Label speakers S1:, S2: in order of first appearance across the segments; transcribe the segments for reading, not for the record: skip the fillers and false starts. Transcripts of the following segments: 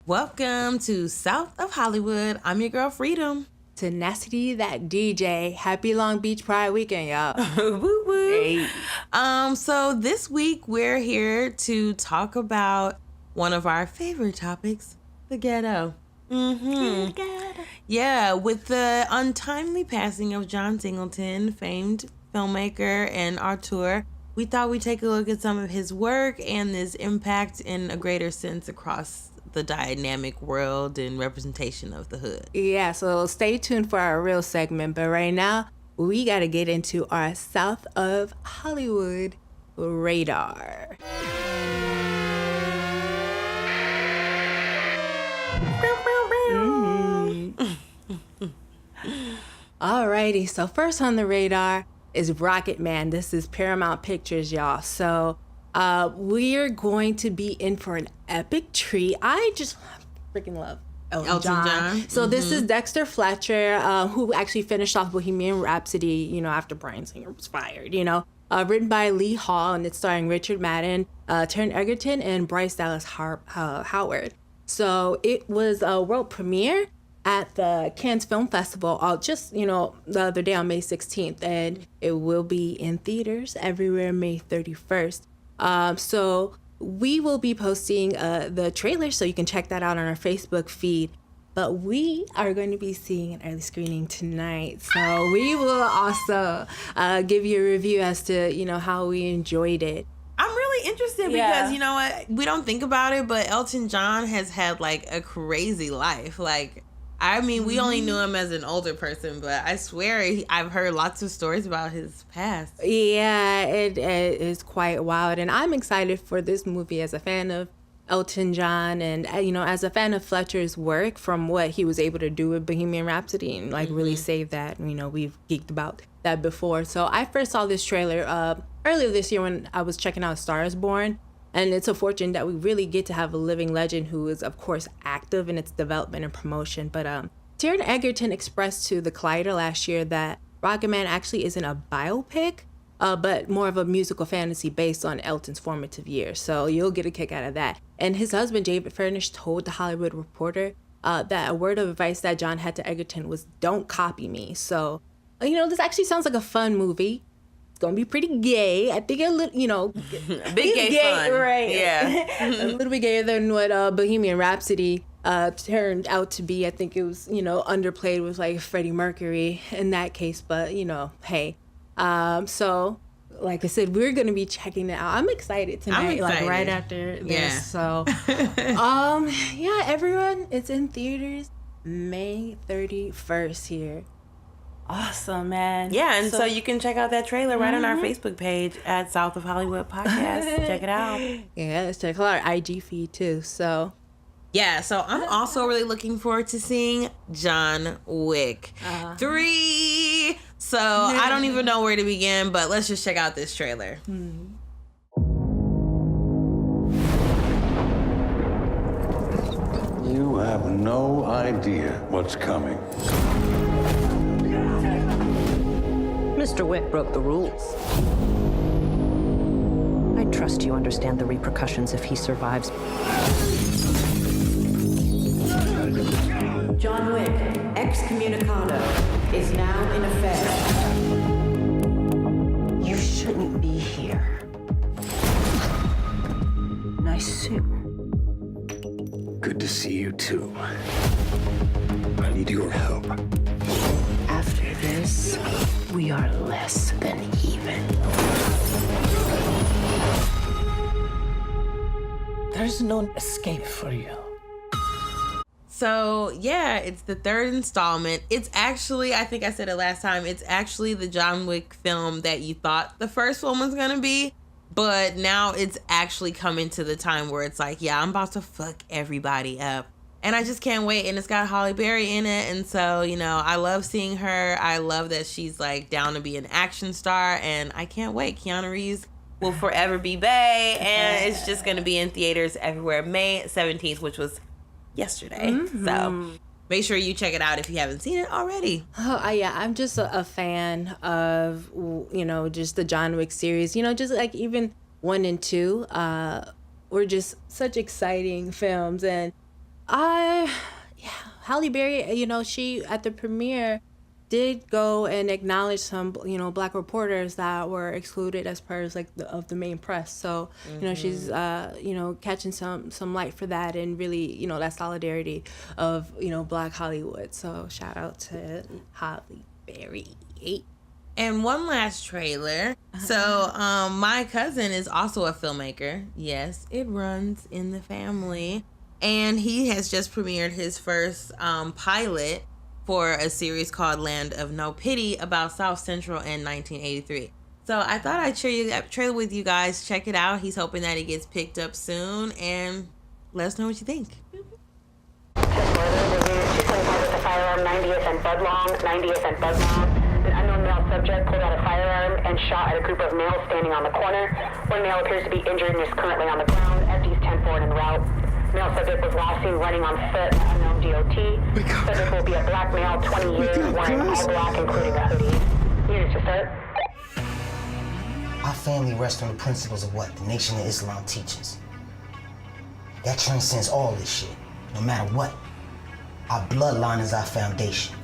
S1: Welcome to South of Hollywood. I'm your girl, Freedom.
S2: Tenacity, that DJ. Happy Long Beach Pride weekend, y'all.
S1: Woo woo.
S2: Hey.
S1: So this week we're here to talk about one of our favorite topics, the ghetto. Yeah, with the untimely passing of John Singleton, famed filmmaker and auteur, we thought we'd take a look at some of his work and his impact in a greater sense across the dynamic world and representation of the hood.
S2: Yeah, so stay tuned for our real segment. But right now, we got to get into our South of Hollywood radar. Alrighty, so first on the radar is Rocketman. This is Paramount Pictures, y'all. So we're going to be in for an epic treat. I just freaking love Elton John. So this is Dexter Fletcher, who actually finished off Bohemian Rhapsody, after Bryan Singer was fired, written by Lee Hall, and it's starring Richard Madden, Taron Egerton, and Bryce Dallas Howard. So it was a world premiere at the Cannes Film Festival just, the other day on May 16th, and it will be in theaters everywhere May 31st. So we will be posting the trailer, so you can check that out on our Facebook feed. But we are going to be seeing an early screening tonight, so we will also give you a review as to, how we enjoyed it.
S1: I'm really interested because, you know what, we don't think about it, but Elton John has had, a crazy life. We only knew him as an older person, but I swear I've heard lots of stories about his past.
S2: Yeah, it is quite wild. And I'm excited for this movie as a fan of Elton John and, as a fan of Fletcher's work from what he was able to do with Bohemian Rhapsody and, really save that. We've geeked about that before. So I first saw this trailer earlier this year when I was checking out Star is Born. And it's a fortune that we really get to have a living legend who is, of course, active in its development and promotion. But Taron Egerton expressed to The Collider last year that Rocketman actually isn't a biopic, but more of a musical fantasy based on Elton's formative years. So you'll get a kick out of that. And his husband, David Furnish, told The Hollywood Reporter that a word of advice that John had to Egerton was, don't copy me. So, this actually sounds like a fun movie. It's gonna be pretty gay. I think a little,
S1: big gay fun,
S2: right?
S1: Yeah,
S2: a little bit gayer than what Bohemian Rhapsody turned out to be. I think it was, underplayed with Freddie Mercury in that case. But hey, so like I said, we're gonna be checking it out. I'm excited tonight, right after this.
S1: Yeah.
S2: So, yeah, everyone, it's in theaters May 31st here. Awesome, man.
S1: Yeah, and so you can check out that trailer right on our Facebook page at South of Hollywood Podcast. Check it out.
S2: Yeah, let's check out our IG feed too. So,
S1: yeah, so I'm also really looking forward to seeing John Wick 3. So I don't even know where to begin, but let's just check out this trailer.
S3: You have no idea what's coming.
S4: Mr. Wick broke the rules. I trust you understand the repercussions if he survives.
S5: John Wick, excommunicado, is now in effect.
S4: You shouldn't be here. Nice suit.
S3: Good to see you, too. I need your help.
S4: After this, we are less than even. There's no escape for you.
S1: So, yeah, it's the third installment. It's actually, I think I said it last time, it's actually the John Wick film that you thought the first one was going to be. But now it's actually coming to the time where it's like, yeah, I'm about to fuck everybody up. And I just can't wait. And it's got Halle Berry in it. And so, I love seeing her. I love that she's down to be an action star. And I can't wait. Keanu Reeves will forever be bae. And it's just going to be in theaters everywhere. May 17th, which was yesterday. So make sure you check it out if you haven't seen it already.
S2: Oh, yeah. I'm just a fan of, just the John Wick series. Just even 1 and 2 were just such exciting films. And Yeah, Halle Berry, she at the premiere did go and acknowledge some, black reporters that were excluded as part of of the main press. So, she's catching some light for that, and really, that solidarity of, black Hollywood. So shout out to Halle Berry.
S1: And one last trailer. So, my cousin is also a filmmaker. Yes, it runs in the family. And he has just premiered his first pilot for a series called Land of No Pity about South Central in 1983. So I thought I'd share that trailer with you guys. Check it out. He's hoping that it gets picked up soon. And let us know what you think.
S5: Just further, the unit 225 with a firearm, 90th and Budlong, 90th and Budlong. An unknown male subject pulled out a firearm and shot at a group of males standing on the corner. One male appears to be injured and is currently on the ground. FD's 10-4 en route. Male subject was last seen running on foot, unknown DOT. Subject will be a black male, 20 years, wearing all black, including a hoodie. Units to start.
S6: Our family rests on the principles of what the Nation of Islam teaches. That transcends all this shit, no matter what. Our bloodline is our foundation.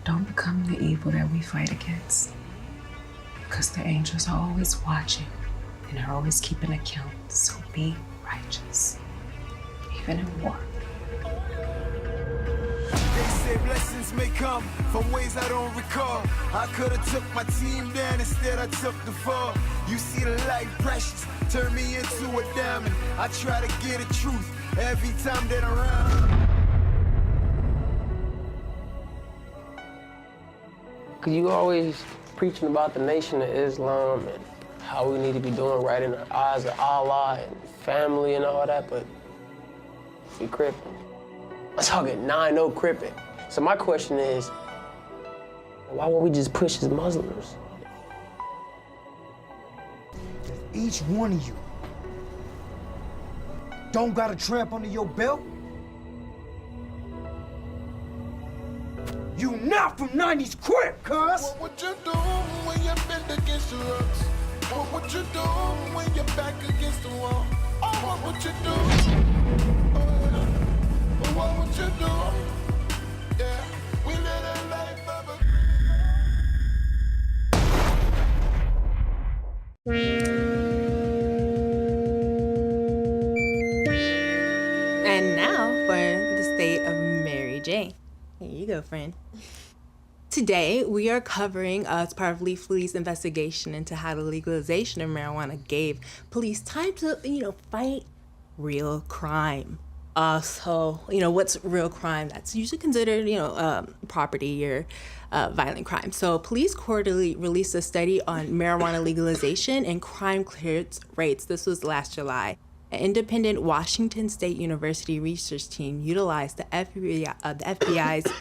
S7: Don't become the evil that we fight against. Because the angels are always watching and are always keeping account. So be righteous, even in war.
S8: They say blessings may come from ways I don't recall. I could have took my team down, instead I took the fall. You see the light precious, turn me into a diamond. I try to get the truth every time that I'm around.
S9: Cause you always preaching about the Nation of Islam and how we need to be doing right in the eyes of Allah and family and all that, but we crippin'. I'm talking 9-0 crippin'. So my question is, why won't we just push as Muslims?
S8: Each one of you don't got a tramp under your belt. You not from 90s crip, cuz!
S10: What would you do when you're bent against the ropes? What would you do when you're back against the wall? Oh, what would you do? What would you do? Yeah, we live a life of a...
S2: And now for the state of Mary Jane. Here you go, friend. Today, we are covering, as part of Leaf Police investigation into how the legalization of marijuana gave police time to, fight real crime. So, what's real crime? That's usually considered, property or violent crime. So, Police Quarterly released a study on marijuana legalization and crime clearance rates. This was last July. An independent Washington State University research team utilized the FBI's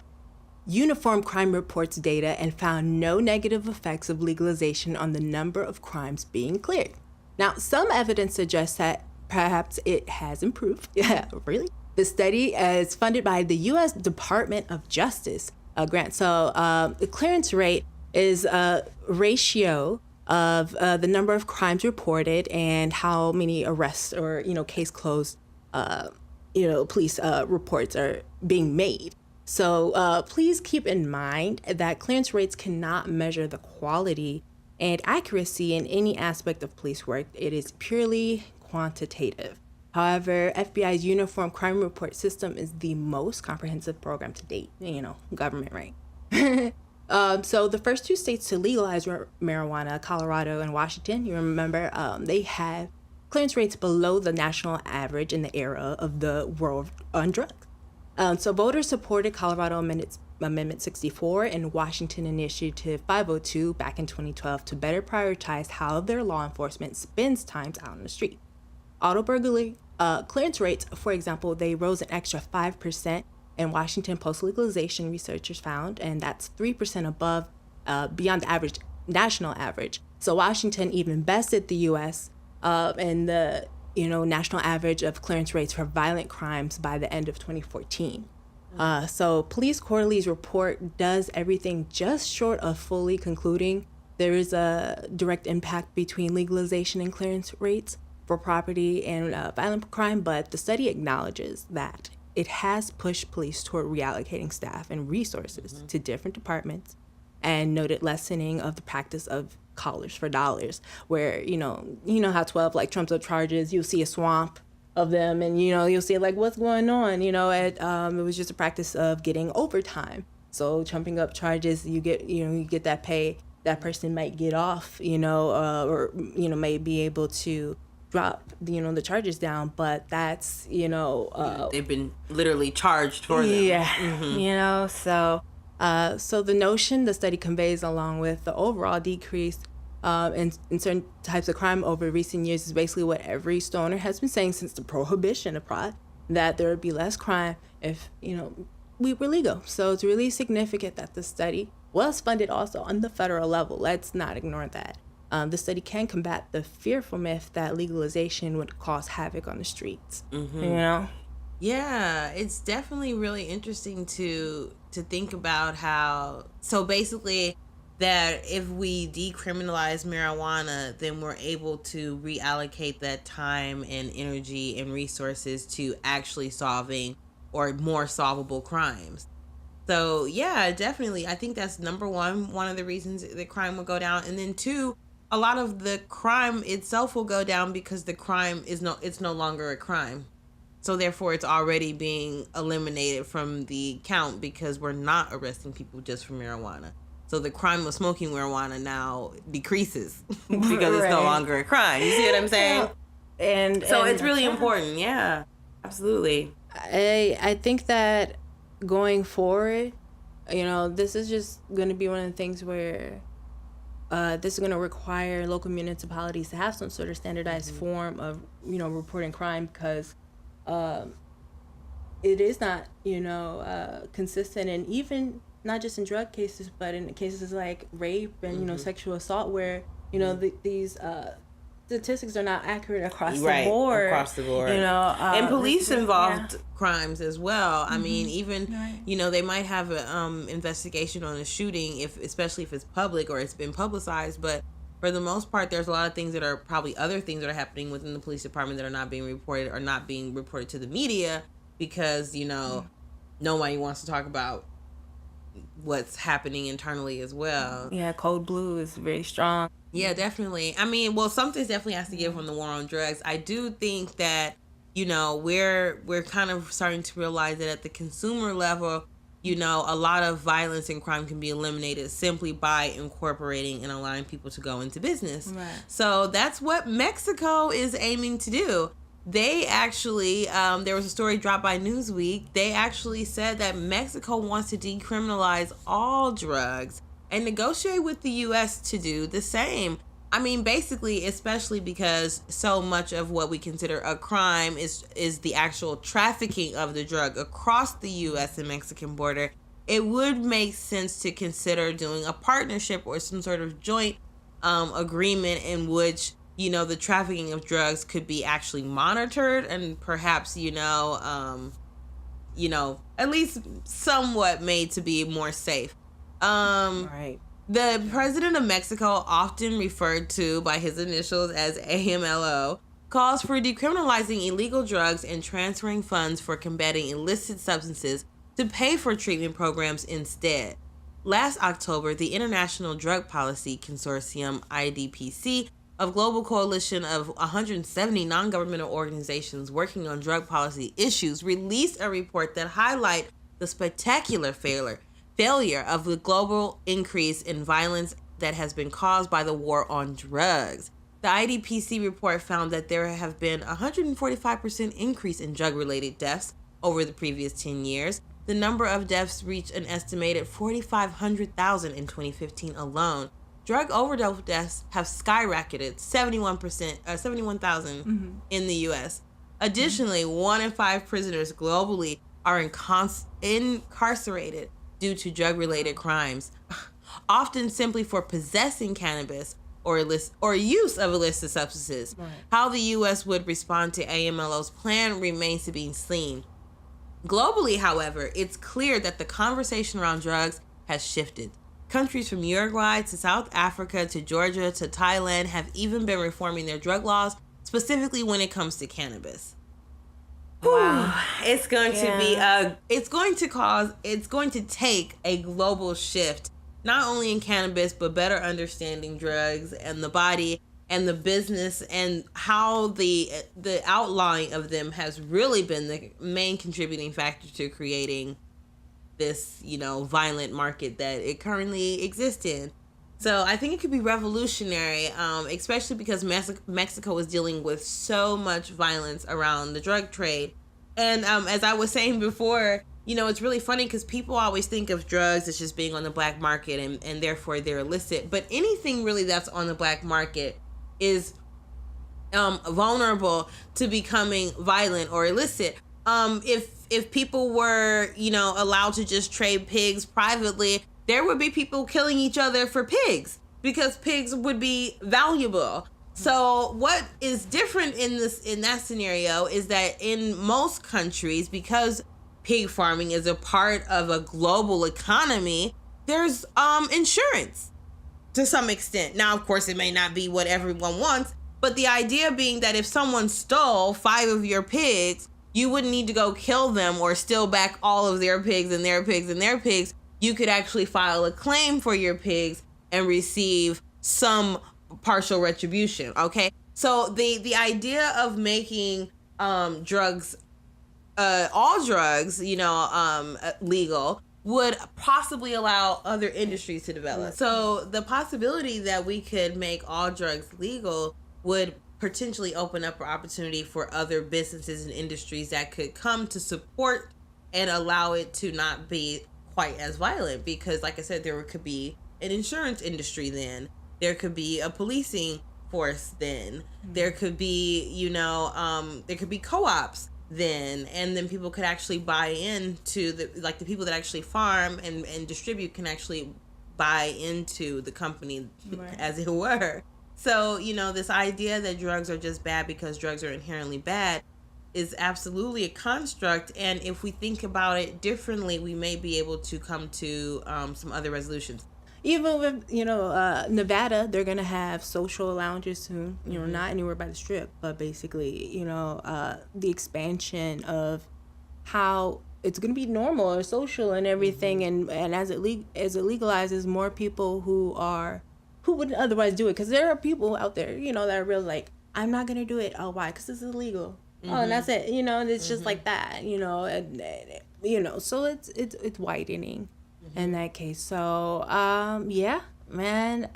S2: Uniform Crime Reports data and found no negative effects of legalization on the number of crimes being cleared. Now, some evidence suggests that perhaps it has improved. Yeah, really? The study is funded by the U.S. Department of Justice grant. So the clearance rate is a ratio of the number of crimes reported and how many arrests or, case closed, police reports are being made. So please keep in mind that clearance rates cannot measure the quality and accuracy in any aspect of police work. It is purely quantitative. However, FBI's Uniform Crime Report system is the most comprehensive program to date. Government, right? So the first two states to legalize marijuana, Colorado and Washington, you remember, they have clearance rates below the national average in the era of the war on drugs. So voters supported Colorado Amendment 64 and Washington Initiative 502 back in 2012 to better prioritize how their law enforcement spends times out on the street. Auto burglary clearance rates, for example, they rose an extra 5% in Washington post-legalization, researchers found, and that's 3% above, beyond the average, national average. So Washington even bested the U.S. In the national average of clearance rates for violent crimes by the end of 2014. So Police Quarterly's report does everything just short of fully concluding there is a direct impact between legalization and clearance rates for property and violent crime, but the study acknowledges that it has pushed police toward reallocating staff and resources to different departments and noted lessening of the practice of collars for dollars, where, you know how 12 like trumps up charges, you'll see a swamp of them, and you'll see like what's going on. It was just a practice of getting overtime. So trumping up charges, you get that pay. That person might get off, or may be able to drop the charges down, but that's
S1: they've been literally charged for them.
S2: Yeah. So the notion the study conveys, along with the overall decrease in certain types of crime over recent years, is basically what every stoner has been saying since the prohibition of pot, that there would be less crime if we were legal. So it's really significant that the study was funded also on the federal level. Let's not ignore that. The study can combat the fearful myth that legalization would cause havoc on the streets.
S1: Yeah, it's definitely really interesting to think about how, so basically that if we decriminalize marijuana, then we're able to reallocate that time and energy and resources to actually solving or more solvable crimes. So yeah, definitely. I think that's number one of the reasons that crime will go down. And then two, a lot of the crime itself will go down because the crime it's no longer a crime. So therefore it's already being eliminated from the count because we're not arresting people just for marijuana. So the crime of smoking marijuana now decreases because it's no longer a crime. You see what I'm saying?
S2: And
S1: it's really important. Yeah, absolutely.
S2: I think that going forward, this is just going to be one of the things where this is going to require local municipalities to have some sort of standardized form of, reporting crime, because it is not, consistent. And even not just in drug cases, but in cases like rape and, sexual assault, where, these statistics are not accurate across the board.
S1: Across the board. And police involved crimes as well. I mean, even, they might have an investigation on a shooting, especially if it's public or it's been publicized. But for the most part, there's a lot of things that are probably other things that are happening within the police department that are not being reported or not being reported to the media because, nobody wants to talk about what's happening internally as well.
S2: Yeah, Code Blue is very strong.
S1: Yeah, definitely. I mean, well, something definitely has to give from the war on drugs. I do think that, we're kind of starting to realize that at the consumer level, a lot of violence and crime can be eliminated simply by incorporating and allowing people to go into business.
S2: Right.
S1: So that's what Mexico is aiming to do. They actually, there was a story dropped by Newsweek. They actually said that Mexico wants to decriminalize all drugs and negotiate with the U.S. to do the same. I mean, basically, especially because so much of what we consider a crime is the actual trafficking of the drug across the U.S. and Mexican border. It would make sense to consider doing a partnership or some sort of joint agreement in which, the trafficking of drugs could be actually monitored and perhaps, at least somewhat made to be more safe.
S2: Right.
S1: The president of Mexico, often referred to by his initials as A.M.L.O, calls for decriminalizing illegal drugs and transferring funds for combating illicit substances to pay for treatment programs instead. Last October, the International Drug Policy Consortium, IDPC, a global coalition of 170 non-governmental organizations working on drug policy issues, released a report that highlighted the spectacular failure of the global increase in violence that has been caused by the war on drugs. The IDPC report found that there have been a 145% increase in drug-related deaths over the previous 10 years. The number of deaths reached an estimated 4,500,000 in 2015 alone. Drug overdose deaths have skyrocketed 71,000 in the U.S. Additionally, 1 in 5 prisoners globally are incarcerated due to drug-related crimes, often simply for possessing cannabis or use of illicit substances. Right. How the U.S. would respond to A.M.L.O's plan remains to be seen. Globally, however, it's clear that the conversation around drugs has shifted. Countries from Uruguay to South Africa to Georgia to Thailand have even been reforming their drug laws, specifically when it comes to cannabis.
S2: Wow.
S1: It's going to take a global shift, not only in cannabis, but better understanding drugs and the body and the business, and how the outlawing of them has really been the main contributing factor to creating this, violent market that it currently exists in. So I think it could be revolutionary, especially because Mexico is dealing with so much violence around the drug trade. And as I was saying before, it's really funny because people always think of drugs as just being on the black market and therefore they're illicit. But anything really that's on the black market is vulnerable to becoming violent or illicit. If people were, allowed to just trade pigs privately, there would be people killing each other for pigs because pigs would be valuable. So what is different in that scenario is that in most countries, because pig farming is a part of a global economy, there's insurance to some extent. Now, of course, it may not be what everyone wants, but the idea being that if someone stole 5 of your pigs, you wouldn't need to go kill them or steal back all of their pigs and their pigs and their pigs. You could actually file a claim for your pigs and receive some partial retribution. Okay, so the idea of making drugs, all drugs, legal, would possibly allow other industries to develop. So the possibility that we could make all drugs legal would potentially open up an opportunity for other businesses and industries that could come to support and allow it to not be quite as violent, because like I said, there could be an insurance industry then, there could be a policing force then, there could be there could be co-ops then, and then people could actually buy into the people that actually farm and distribute can actually buy into the company, right, as it were. So this idea that drugs are just bad because drugs are inherently bad is absolutely a construct, and if we think about it differently, we may be able to come to some other resolutions.
S2: Even with Nevada, they're gonna have social lounges soon. Not anywhere by the strip, but basically, the expansion of how it's gonna be normal or social and everything, and as it legalizes, more people who wouldn't otherwise do it, because there are people out there, that are real like, I'm not gonna do it. Oh, why? Because it's illegal. Oh, and that's it. It's just like that. So it's widening in that case. So yeah, man,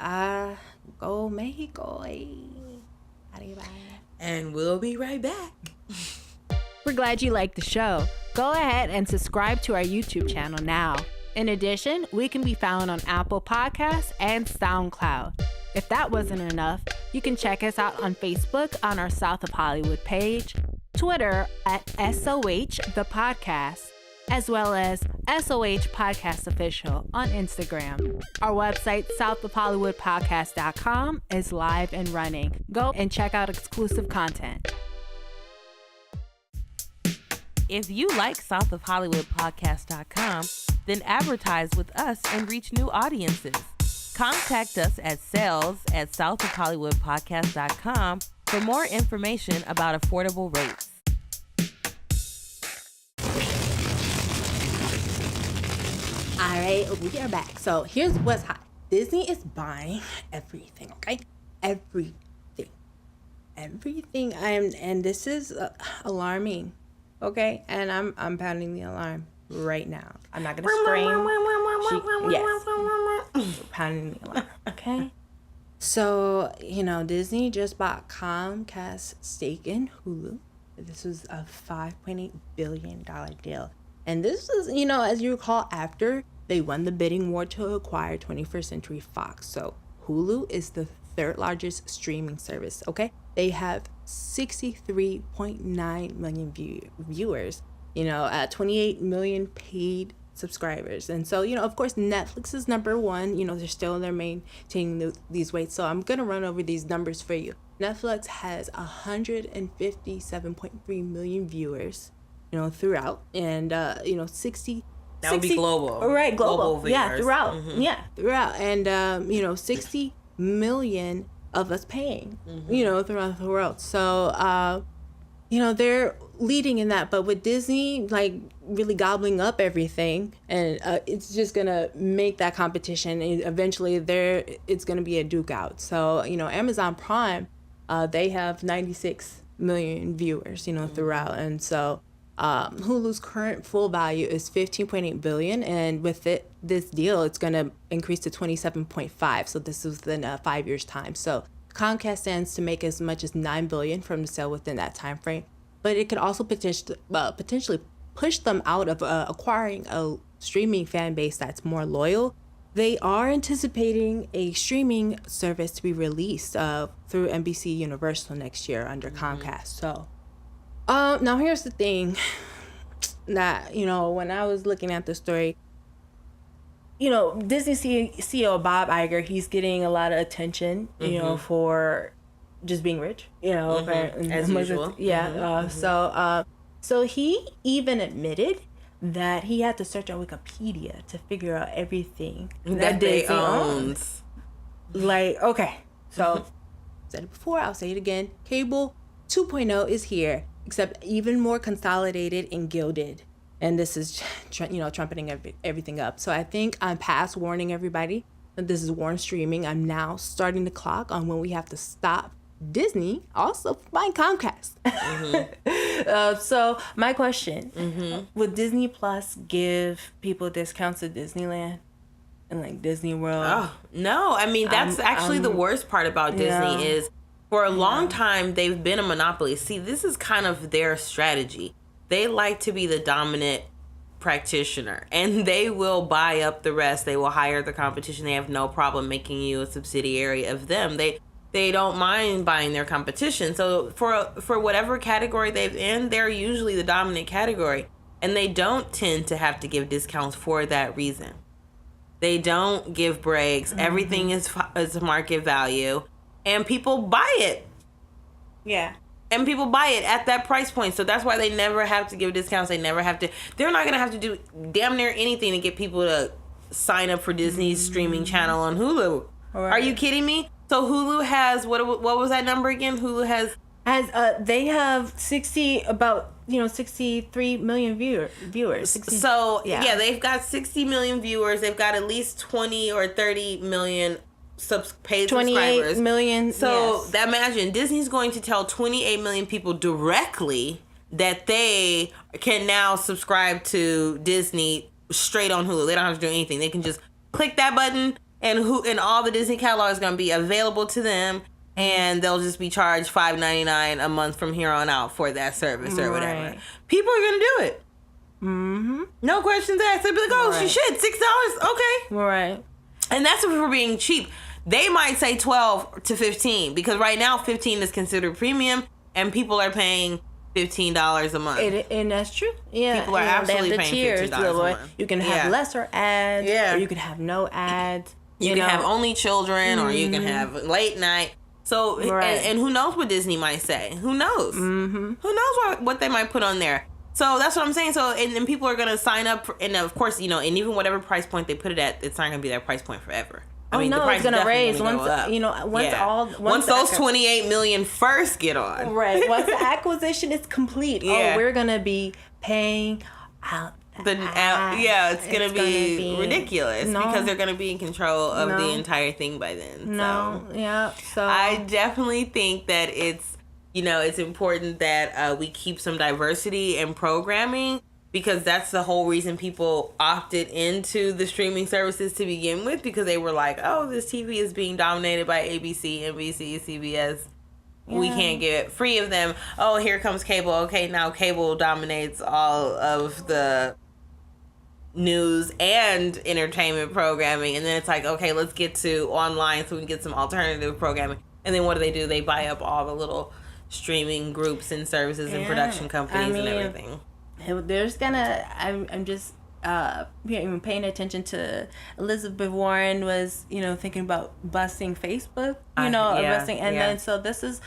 S2: go Mexico.
S1: And we'll be right back.
S2: We're glad you liked the show. Go ahead and subscribe to our YouTube channel now. In addition, we can be found on Apple Podcasts and SoundCloud. If that wasn't enough, you can check us out on Facebook on our South of Hollywood page, Twitter at SOH the Podcast, as well as SOH Podcast Official on Instagram. Our website, southofhollywoodpodcast.com, is live and running. Go and check out exclusive content.
S1: If you like southofhollywoodpodcast.com, then advertise with us and reach new audiences. Contact us at sales@southofhollywoodpodcast.com for more information about affordable rates.
S2: All right, we are back. So here's what's hot. Disney is buying everything, okay? Everything. And this is alarming, okay? And I'm pounding the alarm right now. I'm not gonna scream. Yes, pounding the alarm, okay? So, Disney just bought Comcast's stake in Hulu. This was a $5.8 billion deal. And this is, as you recall, after they won the bidding war to acquire 21st Century Fox. So Hulu is the third largest streaming service, okay? They have 63.9 million viewers, 28 million paid subscribers. And so, of course, Netflix is number one. They're maintaining these weights. So I'm going to run over these numbers for you. Netflix has 157.3 million viewers, throughout. And, 60...
S1: That would be global.
S2: Right, global.
S1: Viewers.
S2: Yeah, throughout. Mm-hmm. Yeah, throughout. And, 60 million of us paying, throughout the world. So, they're leading in that. But with Disney, like, really gobbling up everything, and it's just going to make that competition. And eventually, it's going to be a duke out. So, Amazon Prime, they have 96 million viewers, throughout. And so Hulu's current full value is $15.8 billion. And with this deal, it's going to increase to 27.5. So this is within 5 years' time. So Comcast stands to make as much as $9 billion from the sale within that time frame, but it could also potentially push them out of acquiring a streaming fan base that's more loyal. They are anticipating a streaming service to be released through NBC Universal next year under Comcast. So, now here's the thing that when I was looking at the story. Disney CEO Bob Iger, he's getting a lot of attention, for just being rich,
S1: as usual.
S2: So he even admitted that he had to search on Wikipedia to figure out everything
S1: that they owns.
S2: Like, okay, so said it before, I'll say it again. Cable 2.0 is here, except even more consolidated and gilded. And this is, trumpeting everything up. So I think I'm past warning everybody that this is Warren Streaming. I'm now starting the clock on when we have to stop Disney also buying Comcast. So my question, would Disney Plus give people discounts at Disneyland and like Disney World?
S1: Oh, no. I mean, that's actually the worst part about Disney is for a long time, they've been a monopoly. See, this is kind of their strategy. They like to be the dominant practitioner, and they will buy up the rest. They will hire the competition. They have no problem making you a subsidiary of them. They don't mind buying their competition. So for whatever category they're in, they're usually the dominant category, and they don't tend to have to give discounts for that reason. They don't give breaks. Everything is market value, and people buy it.
S2: Yeah.
S1: And people buy it at that price point. So that's why they never have to give discounts. They're not going to have to do damn near anything to get people to sign up for Disney's streaming channel on Hulu. Right. Are you kidding me? So Hulu has, what was that number again? Hulu has
S2: they have 63 million viewers. 60,
S1: so yeah, they've got 60 million viewers. They've got at least 20 or 30 million paid
S2: 28
S1: subscribers.
S2: Million.
S1: So imagine Disney's going to tell 28 million people directly that they can now subscribe to Disney straight on Hulu. They don't have to do anything. They can just click that button, and all the Disney catalog is going to be available to them, and they'll just be charged $5.99 a month from here on out for that service or whatever. People are going to do it. No questions asked. They'll be like, oh, shit, $6? Okay.
S2: Right.
S1: And that's if we're being cheap. They might say 12 to 15 because right now 15 is considered premium, and people are paying $15 a month.
S2: And that's true. Yeah.
S1: People are absolutely paying $15 a month.
S2: You can have lesser ads, or you can have no ads.
S1: You can have only children, or you can have late night. So, and who knows what Disney might say? Who knows? Who knows what they might put on there? So that's what I'm saying. So, and then people are going to sign up, and of course, and even whatever price point they put it at, it's not going to be that price point forever. I mean, the price
S2: it's going to raise
S1: once those 28 million first get on.
S2: Right. Once the acquisition is complete, we're going to be paying out.
S1: It's gonna be ridiculous because they're gonna be in control of the entire thing by then. So I definitely think that it's important that we keep some diversity in programming, because that's the whole reason people opted into the streaming services to begin with, because they were like, oh, this TV is being dominated by ABC, NBC, CBS. We can't get free of them. Oh, here comes cable. Okay, now cable dominates all of the news and entertainment programming. And then it's like, okay, let's get to online so we can get some alternative programming. And then what do? They buy up all the little streaming groups and services and production companies and everything.
S2: There's I'm just even paying attention to Elizabeth Warren was, thinking about busting Facebook, busting. And then, so this is,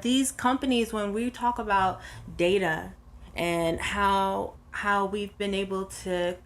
S2: these companies, when we talk about data and how we've been able to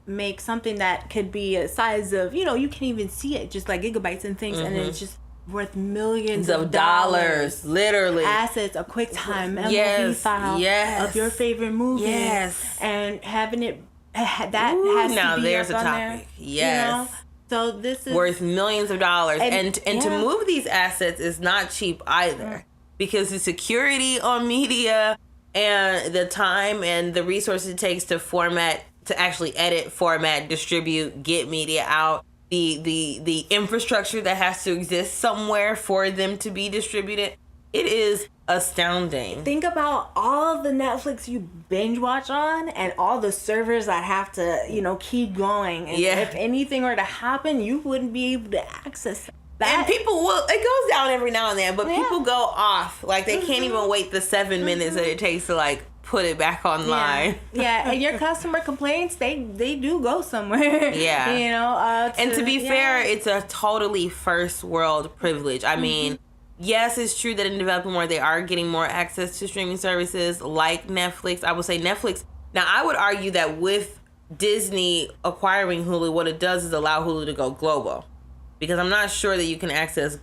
S2: make something that could be a size of, you can't even see it, just like gigabytes and things. And it's just worth millions
S1: of dollars, literally.
S2: Assets, a QuickTime MOV
S1: Yes,
S2: file
S1: yes.
S2: of your favorite movie.
S1: Yes.
S2: And having it, that
S1: Ooh,
S2: has
S1: now
S2: to be
S1: there's
S2: up
S1: a
S2: on
S1: topic.
S2: there.
S1: Yes.
S2: You know? So this is
S1: worth millions of dollars. And to
S2: yeah.
S1: move these assets is not cheap either, because the security on media and the time and the resources it takes to format, to actually edit, format, distribute, get media out, the infrastructure that has to exist somewhere for them to be distributed, it is astounding.
S2: Think about all the Netflix you binge watch on and all the servers that have to, keep going. And if anything were to happen, you wouldn't be able to access that.
S1: And people will, it goes down every now and then, but people go off. Like, they can't even wait the 7 minutes that it takes to, like, put it back online.
S2: Yeah, and your customer complaints, they do go somewhere.
S1: Yeah. And to be fair, it's a totally first world privilege. I mean, yes, it's true that in developing world, they are getting more access to streaming services like Netflix. I would say Netflix. Now, I would argue that with Disney acquiring Hulu, what it does is allow Hulu to go global. Because I'm not sure that you can access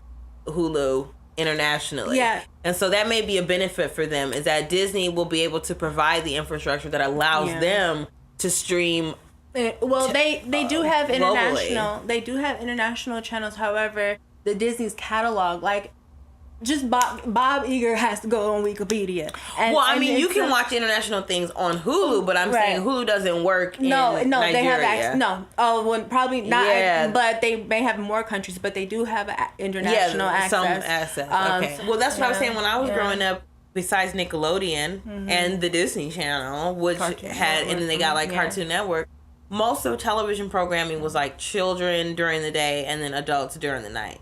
S1: Hulu internationally. Yeah. And so that may be a benefit for them, is that Disney will be able to provide the infrastructure that allows them to stream.
S2: Well, they do have international.
S1: Globally.
S2: They do have international channels. However, the Disney's catalog, like, just Bob Iger has to go on Wikipedia. And,
S1: well, I mean, you can watch international things on Hulu, but I'm saying Hulu doesn't work in Nigeria.
S2: They have access. No, well, probably not. But they may have more countries, but they do have international access.
S1: Some access. Okay. Well, that's what I was saying when I was growing up. Besides Nickelodeon and the Disney Channel, which
S2: Cartoon
S1: had,
S2: Network.
S1: and then they got like Cartoon Network. Most of television programming was like children during the day and then adults during the night.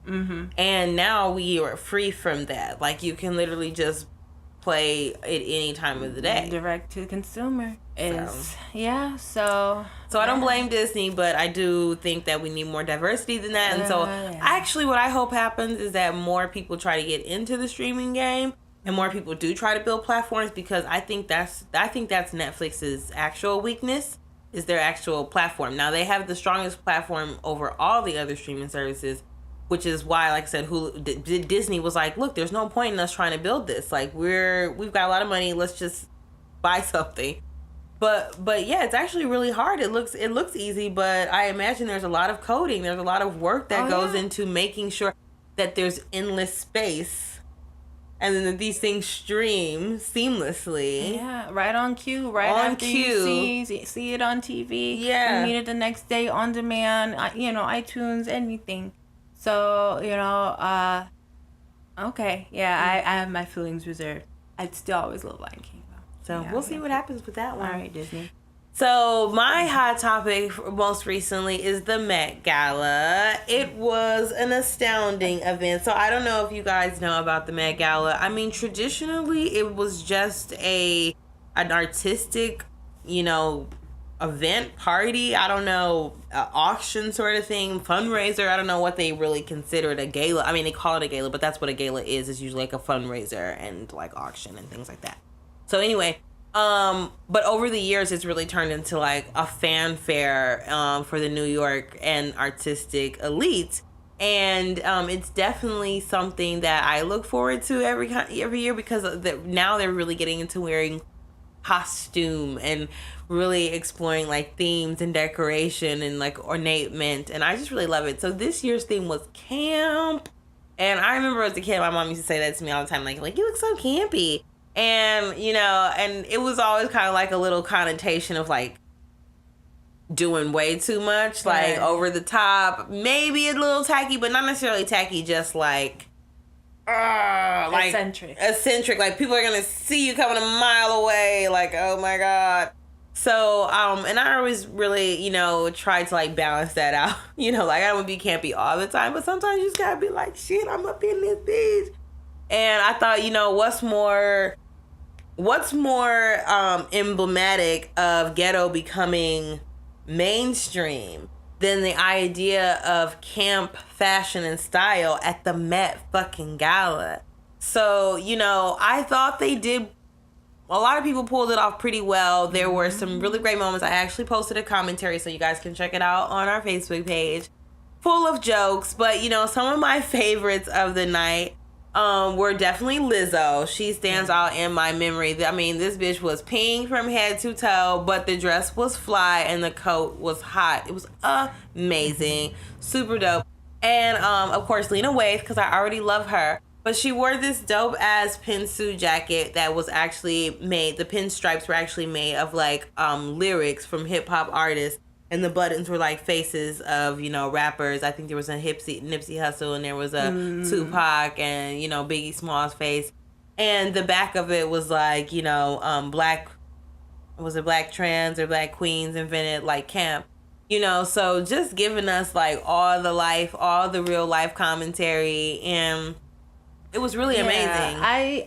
S1: And now we are free from that. Like, you can literally just play at any time of the day.
S2: Direct to consumer is so
S1: I don't blame Disney, but I do think that we need more diversity than that. And so actually what I hope happens is that more people try to get into the streaming game and more people do try to build platforms, because I think that's Netflix's actual weakness, is their actual platform. Now, they have the strongest platform over all the other streaming services, which is why, like I said, Disney was like, look, there's no point in us trying to build this. Like, we've got a lot of money. Let's just buy something. But yeah, it's actually really hard. It looks easy, but I imagine there's a lot of coding. There's a lot of work that goes into making sure that there's endless space, and then that these things stream seamlessly.
S2: Yeah, right on cue. Right on after cue. You see it on TV. Yeah, you need it the next day on demand. iTunes, anything. So, okay. Yeah, I have my feelings reserved. I'd still always love Lion King, though.
S1: So we'll see what happens with that one.
S2: All right, Disney.
S1: So my hot topic most recently is the Met Gala. It was an astounding event. So I don't know if you guys know about the Met Gala. I mean, traditionally, it was just an artistic, event, party, I don't know, auction sort of thing, fundraiser. I don't know what they really considered a gala. I mean, they call it a gala, but that's what a gala is. It's usually like a fundraiser and like auction and things like that. So anyway, but over the years, it's really turned into like a fanfare for the New York and artistic elite. And it's definitely something that I look forward to every year, because now they're really getting into wearing costume and really exploring like themes and decoration and like ornament, and I just really love it. So this year's theme was camp, and I remember as a kid my mom used to say that to me all the time, like you look so campy, and and it was always kind of like a little connotation of like doing way too much, like over the top, maybe a little tacky, but not necessarily tacky, just like like eccentric, like people are gonna see you coming a mile away, like, oh my god. So and I always really try to like balance that out, like I don't want to be campy all the time, but sometimes you just gotta be like, shit, I'm up in this bitch. And I thought, what's more emblematic of Ghetto becoming mainstream than the idea of camp fashion and style at the Met fucking Gala. So, I thought they did, a lot of people pulled it off pretty well. There were some really great moments. I actually posted a commentary, so you guys can check it out on our Facebook page. full of jokes. But, you know, some of my favorites of the night were definitely Lizzo. She stands out in my memory. I mean, this bitch was pink from head to toe, but the dress was fly and the coat was hot. It was amazing. Super dope. And, of course, Lena Waithe, because I already love her. But she wore this dope-ass pinsuit jacket that was actually made, the pinstripes were actually made of, like, lyrics from hip-hop artists. And the buttons were, like, faces of, you know, rappers. I think there was a Nipsey Hussle, and there was a Tupac and, you know, Biggie Small's face. And the back of it was, like, you know, black trans or black queens invented, like, camp. You know, so just giving us, like, all the real life commentary, and it was really amazing.
S2: I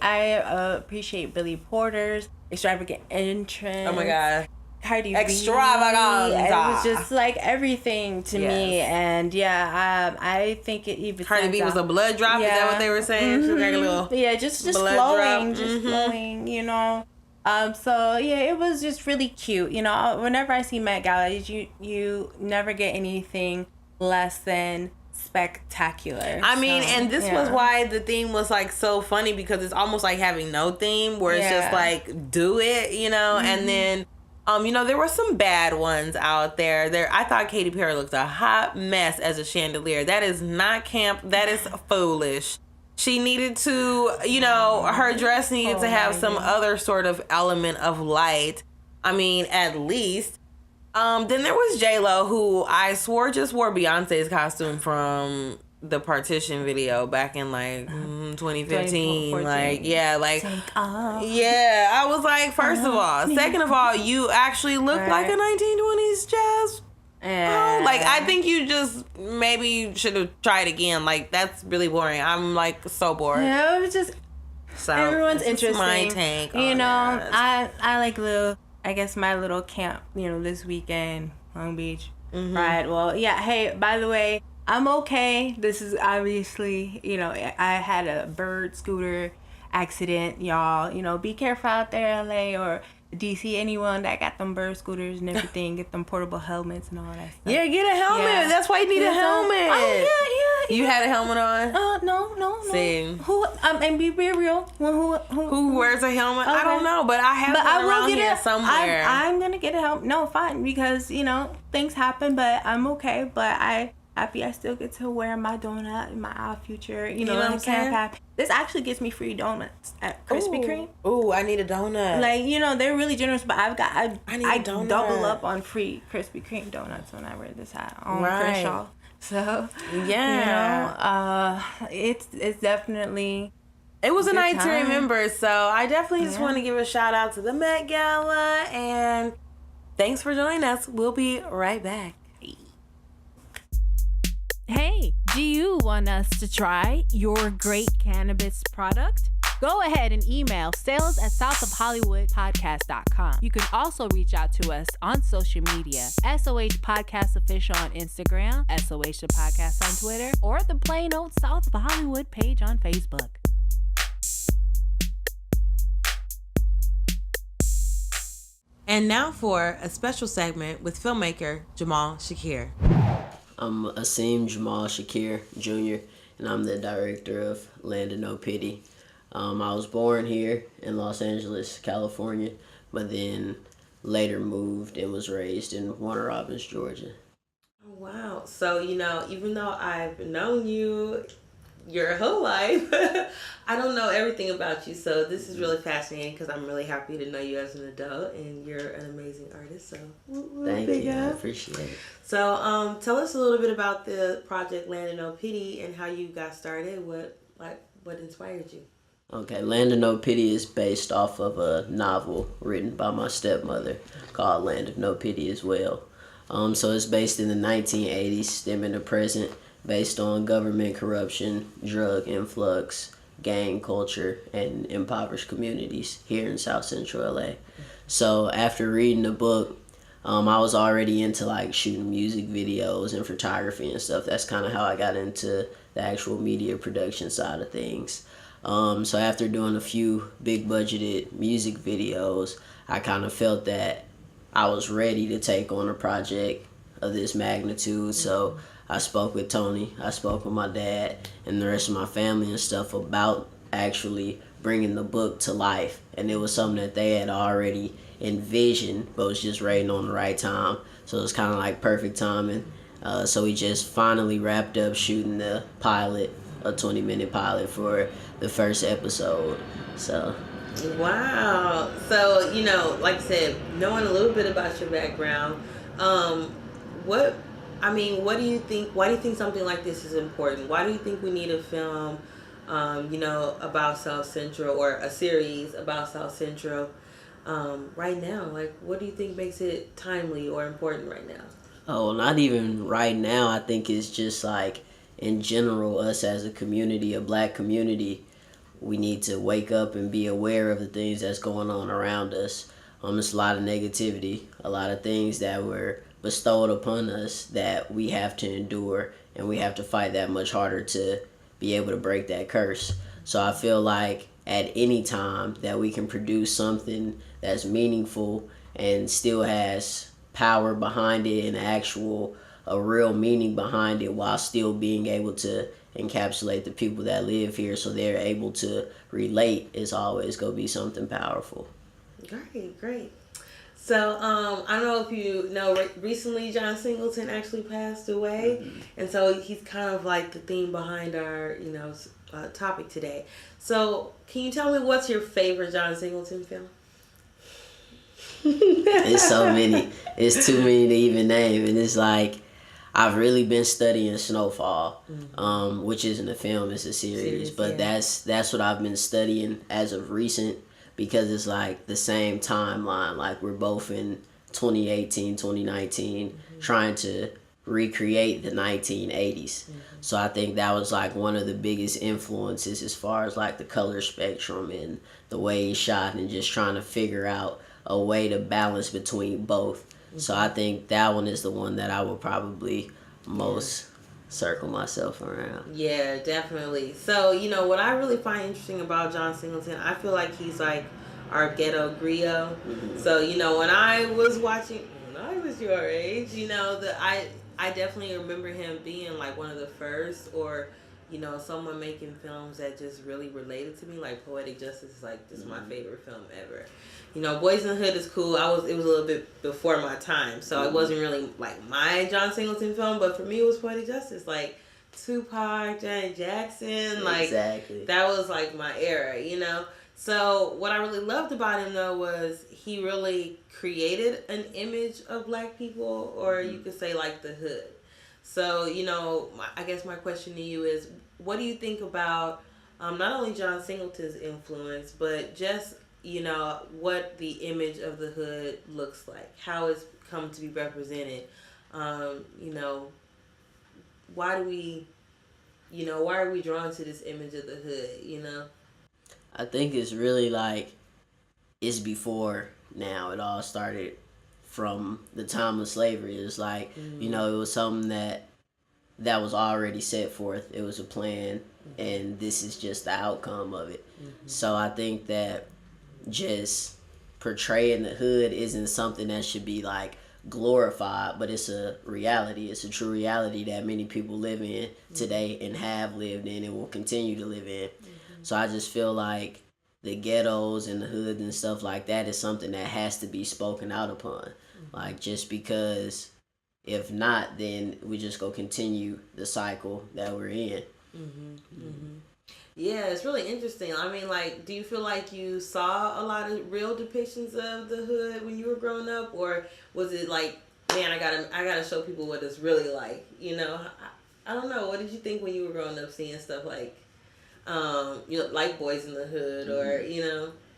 S2: appreciate Billy Porter's extravagant entrance.
S1: Oh my God.
S2: Cardi B.
S1: Extravaganza.
S2: It was just like everything to me. And I think it even
S1: Cardi B was a blood drop. Is that what they were saying? She was like a little
S2: just flowing, flowing, you know. So yeah, it was just really cute. You know, whenever I see Met Gala, you never get anything less than spectacular.
S1: I mean, and this was why the theme was like so funny, because it's almost like having no theme, where it's just like do it, you know. And then you know, there were some bad ones out there. I thought Katy Perry looked a hot mess as a chandelier. That is not camp. That is foolish. She needed to, you know, her dress needed to have some other sort of element of light. I mean, at least. Then there was J.Lo, who I swore just wore Beyonce's costume from the Partition video back in like 2015. Like, yeah, like, yeah. I was like, first of all. Second of all, you actually look like a 1920s jazz. Oh, like, I think you just maybe should have tried again. Like, that's really boring. I'm like so bored.
S2: Yeah, it was just everyone's interesting.
S1: My take,
S2: you know. I like I guess my little camp. You know, this weekend, Long Beach, right? Well, yeah. Hey, by the way, I'm okay. This is obviously, you know, I had a bird scooter accident, y'all. You know, be careful out there, LA or DC, anyone that got them bird scooters and everything, get them portable helmets and all that stuff.
S1: Yeah, get a helmet. Yeah. That's why you need a helmet.
S2: Oh, yeah.
S1: You had a helmet on?
S2: No.
S1: See.
S2: Who, and be real.
S1: Who wears a helmet? Okay. I don't know, but I have one around here somewhere.
S2: I'm going to get a helmet. No, fine, because, you know, things happen, but I'm okay. But happy I still get to wear my donut in my our future. You know what I'm saying? This actually gets me free donuts at Krispy Kreme.
S1: Ooh, I need a donut.
S2: Like, you know, they're really generous, but I double up on free Krispy Kreme donuts when I wear this hat on Crenshaw. So yeah, you know, it's definitely.
S1: It was a night to remember. So I definitely just want to give a shout out to the Met Gala, and thanks for joining us. We'll be right back.
S11: Hey, do you want us to try your great cannabis product? Go ahead and email sales@southofhollywoodpodcast.com. You can also reach out to us on social media, SOH Podcast Official on Instagram, SOH the Podcast on Twitter, or the plain old South of Hollywood page on Facebook.
S1: And now for a special segment with filmmaker Jamal Shakir.
S12: I'm Asim Jamal Shakir Jr., and I'm the director of Land of No Pity. I was born here in Los Angeles, California, but then later moved and was raised in Warner Robins, Georgia.
S1: Oh, wow. So, you know, even though I've known you your whole life, I don't know everything about you. So this is really fascinating because I'm really happy to know you as an adult, and you're an amazing artist. So
S12: thank you. I appreciate it.
S1: So tell us a little bit about the project Land of No Pity and how you got started. What inspired you?
S12: Okay, Land of No Pity is based off of a novel written by my stepmother called Land of No Pity as well. So it's based in the 1980s, stemming to present, based on government corruption, drug influx, gang culture, and impoverished communities here in South Central LA. So after reading the book, I was already into like shooting music videos and photography and stuff. That's kind of how I got into the actual media production side of things. So after doing a few big budgeted music videos, I kind of felt that I was ready to take on a project of this magnitude. So I spoke with Tony, I spoke with my dad and the rest of my family and stuff about actually bringing the book to life. And it was something that they had already envisioned, but was just waiting on the right time. So it was kind of like perfect timing. So we just finally wrapped up shooting the pilot, a 20-minute pilot for the first episode. So.
S1: Wow. So, like I said, knowing a little bit about your background, what do you think, why do you think something like this is important? Why do you think we need a film, about South Central, or a series about South Central right now? Like, what do you think makes it timely or important right now?
S12: Oh, not even right now. I think it's just like, in general, us as a community, a black community, we need to wake up and be aware of the things that's going on around us. There's a lot of negativity, a lot of things that were bestowed upon us that we have to endure, and we have to fight that much harder to be able to break that curse. So I feel like at any time that we can produce something that's meaningful and still has power behind it and a real meaning behind it, while still being able to encapsulate the people that live here so they're able to relate, is always going to be something powerful.
S1: Great. So, I don't know if you know, recently John Singleton actually passed away. Mm-hmm. And so he's kind of like the theme behind our, topic today. So, can you tell me what's your favorite John Singleton film?
S12: It's so many. It's too many to even name. And it's like, I've really been studying Snowfall, which isn't a film, it's a series. But yeah, that's what I've been studying as of recent, because it's like the same timeline. Like, we're both in 2018, 2019, trying to recreate the 1980s. So I think that was like one of the biggest influences as far as like the color spectrum and the way it's shot, and just trying to figure out a way to balance between both. So I think that one is the one that I would probably most circle myself around.
S1: Yeah, definitely. So, what I really find interesting about John Singleton, I feel like he's like our ghetto griot. Mm-hmm. So, when I was your age, I definitely remember him being like one of the first, or someone making films that just really related to me. Like Poetic Justice is like just my favorite film ever. Boys in the Hood is cool. It was a little bit before my time, so it wasn't really like my John Singleton film. But for me, it was Poetic Justice, like Tupac, Janet Jackson, like exactly. That was like my era, So what I really loved about him though was he really created an image of black people, or you could say like the hood. So, I guess my question to you is, what do you think about not only John Singleton's influence, but just, what the image of the hood looks like, how it's come to be represented? Why are we drawn to this image of the hood,
S12: I think it's really like, it's before now. It all started from the time of slavery. It's like, it was something that was already set forth. It was a plan, and this is just the outcome of it. So I think that just portraying the hood isn't something that should be like glorified, but it's a reality. It's a true reality that many people live in today, and have lived in, and will continue to live in. So I just feel like the ghettos and the hood and stuff like that is something that has to be spoken out upon. Like, just because if not, then we just go continue the cycle that we're in.
S1: Yeah, it's really interesting. I mean, like, do you feel like you saw a lot of real depictions of the hood when you were growing up, or was it like, man, I gotta show people what it's really like? I don't know. What did you think when you were growing up, seeing stuff like, like Boys in the Hood, or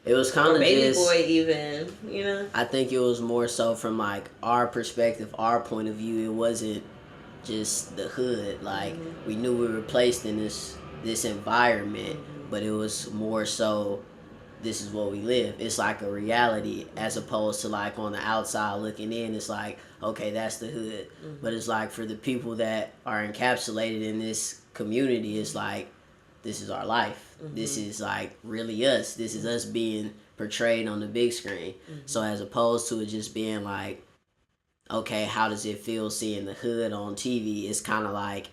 S12: It was kind of
S1: Baby
S12: just,
S1: Boy even,
S12: I think it was more so from like our perspective, our point of view. It wasn't just the hood. Like, we knew we were placed in this environment, but it was more so, this is what we live. It's like a reality, as opposed to like on the outside looking in, it's like, okay, that's the hood. But it's like, for the people that are encapsulated in this community, it's like, this is our life. This is like really us. This is us being portrayed on the big screen. So as opposed to it just being like okay, how does it feel seeing the hood on TV? It's kind of like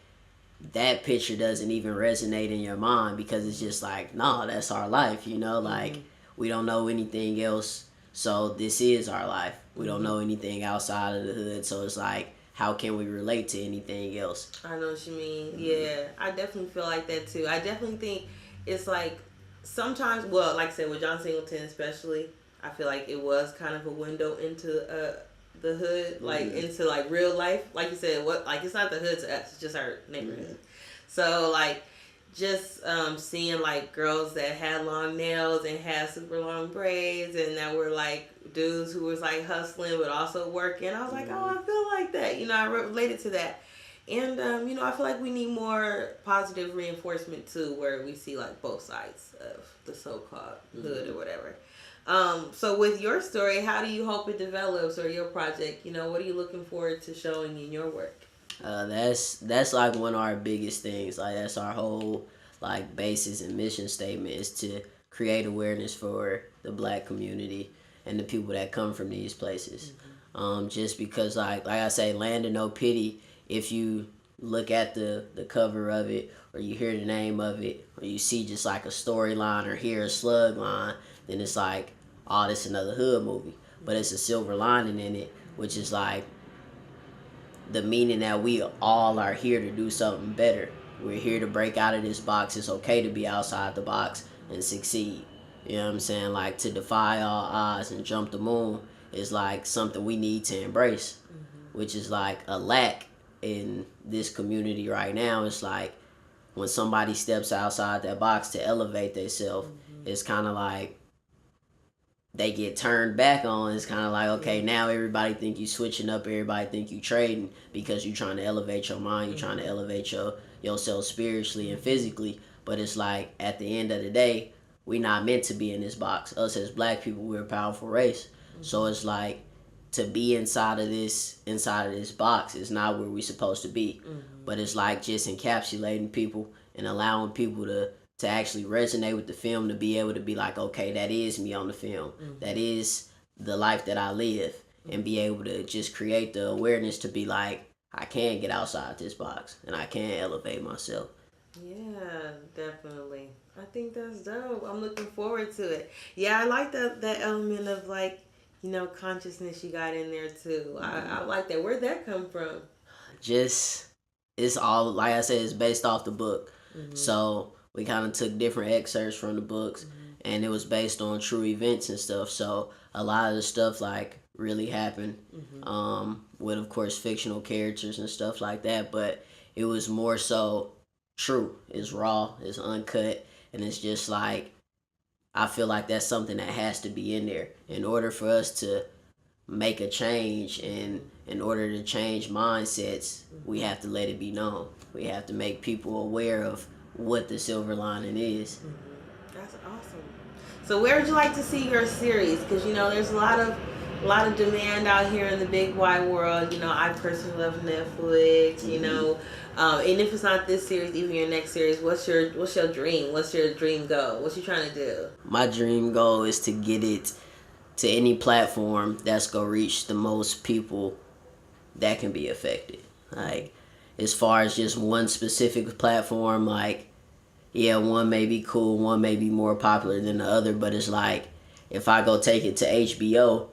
S12: that picture doesn't even resonate in your mind because it's just like, no, that's our life, you know? Like, we don't know anything else, so this is our life. We don't know anything outside of the hood, so it's like, how can we relate to anything else?
S1: I know what you mean. Yeah, I definitely feel like that too. I definitely think it's like sometimes, well, like I said, with John Singleton especially, I feel like it was kind of a window into the hood, like into like real life. Like you said, what like it's not the hood to us, it's just our neighborhood. So like just seeing like girls that had long nails and had super long braids and that were like dudes who was like hustling but also working. I was like, oh, I feel like that. You know, I related to that. And, you know, I feel like we need more positive reinforcement too, where we see like both sides of the so-called hood or whatever. So with your story, how do you hope it develops, or your project? You know, what are you looking forward to showing in your work?
S12: That's like one of our biggest things. Like that's our whole like basis and mission statement is to create awareness for the Black community and the people that come from these places. Just because like I say, Land of No Pity, if you look at the cover of it, or you hear the name of it, or you see just like a storyline or hear a slug line, then it's like, oh, this is another hood movie. But it's a silver lining in it, which is like the meaning that we all are here to do something better. We're here to break out of this box. It's okay to be outside the box and succeed. You know what I'm saying? Like, to defy all odds and jump the moon is like something we need to embrace, which is like a lack in this community right now. It's like when somebody steps outside that box to elevate themselves, it's kind of like they get turned back on. It's kind of like, okay, now everybody think you switching up, everybody think you trading because you're trying to elevate your mind, you're trying to elevate yourself spiritually and physically. But it's like, at the end of the day, we not meant to be in this box. Us as Black people, we're a powerful race. So it's like, to be inside of this box is not where we're supposed to be. But it's like just encapsulating people and allowing people to actually resonate with the film, to be able to be like, okay, that is me on the film. That is the life that I live. And be able to just create the awareness to be like, I can get outside this box and I can elevate myself.
S1: Yeah, definitely. I think that's dope. I'm looking forward to it. Yeah, I like that element of like, you know, consciousness you got in there too. I like that. Where'd that come from?
S12: Just, it's all, like I said, it's based off the book. So we kind of took different excerpts from the books, and it was based on true events and stuff. So a lot of the stuff like really happened, with of course fictional characters and stuff like that. But it was more so true. It's raw, it's uncut, and it's just like, I feel like that's something that has to be in there in order for us to make a change. And in order to change mindsets, we have to let it be known. We have to make people aware of what the silver lining is.
S1: That's awesome. So where would you like to see your series? Because, you know, there's a lot of demand out here in the big wide world. You know, I personally love Netflix, you know. And if it's not this series, even your next series, what's your dream? What's your dream goal? What you trying to do?
S12: My dream goal is to get it to any platform that's gonna reach the most people that can be affected. Like, as far as just one specific platform, like, yeah, one may be cool, one may be more popular than the other, but it's like, if I go take it to HBO,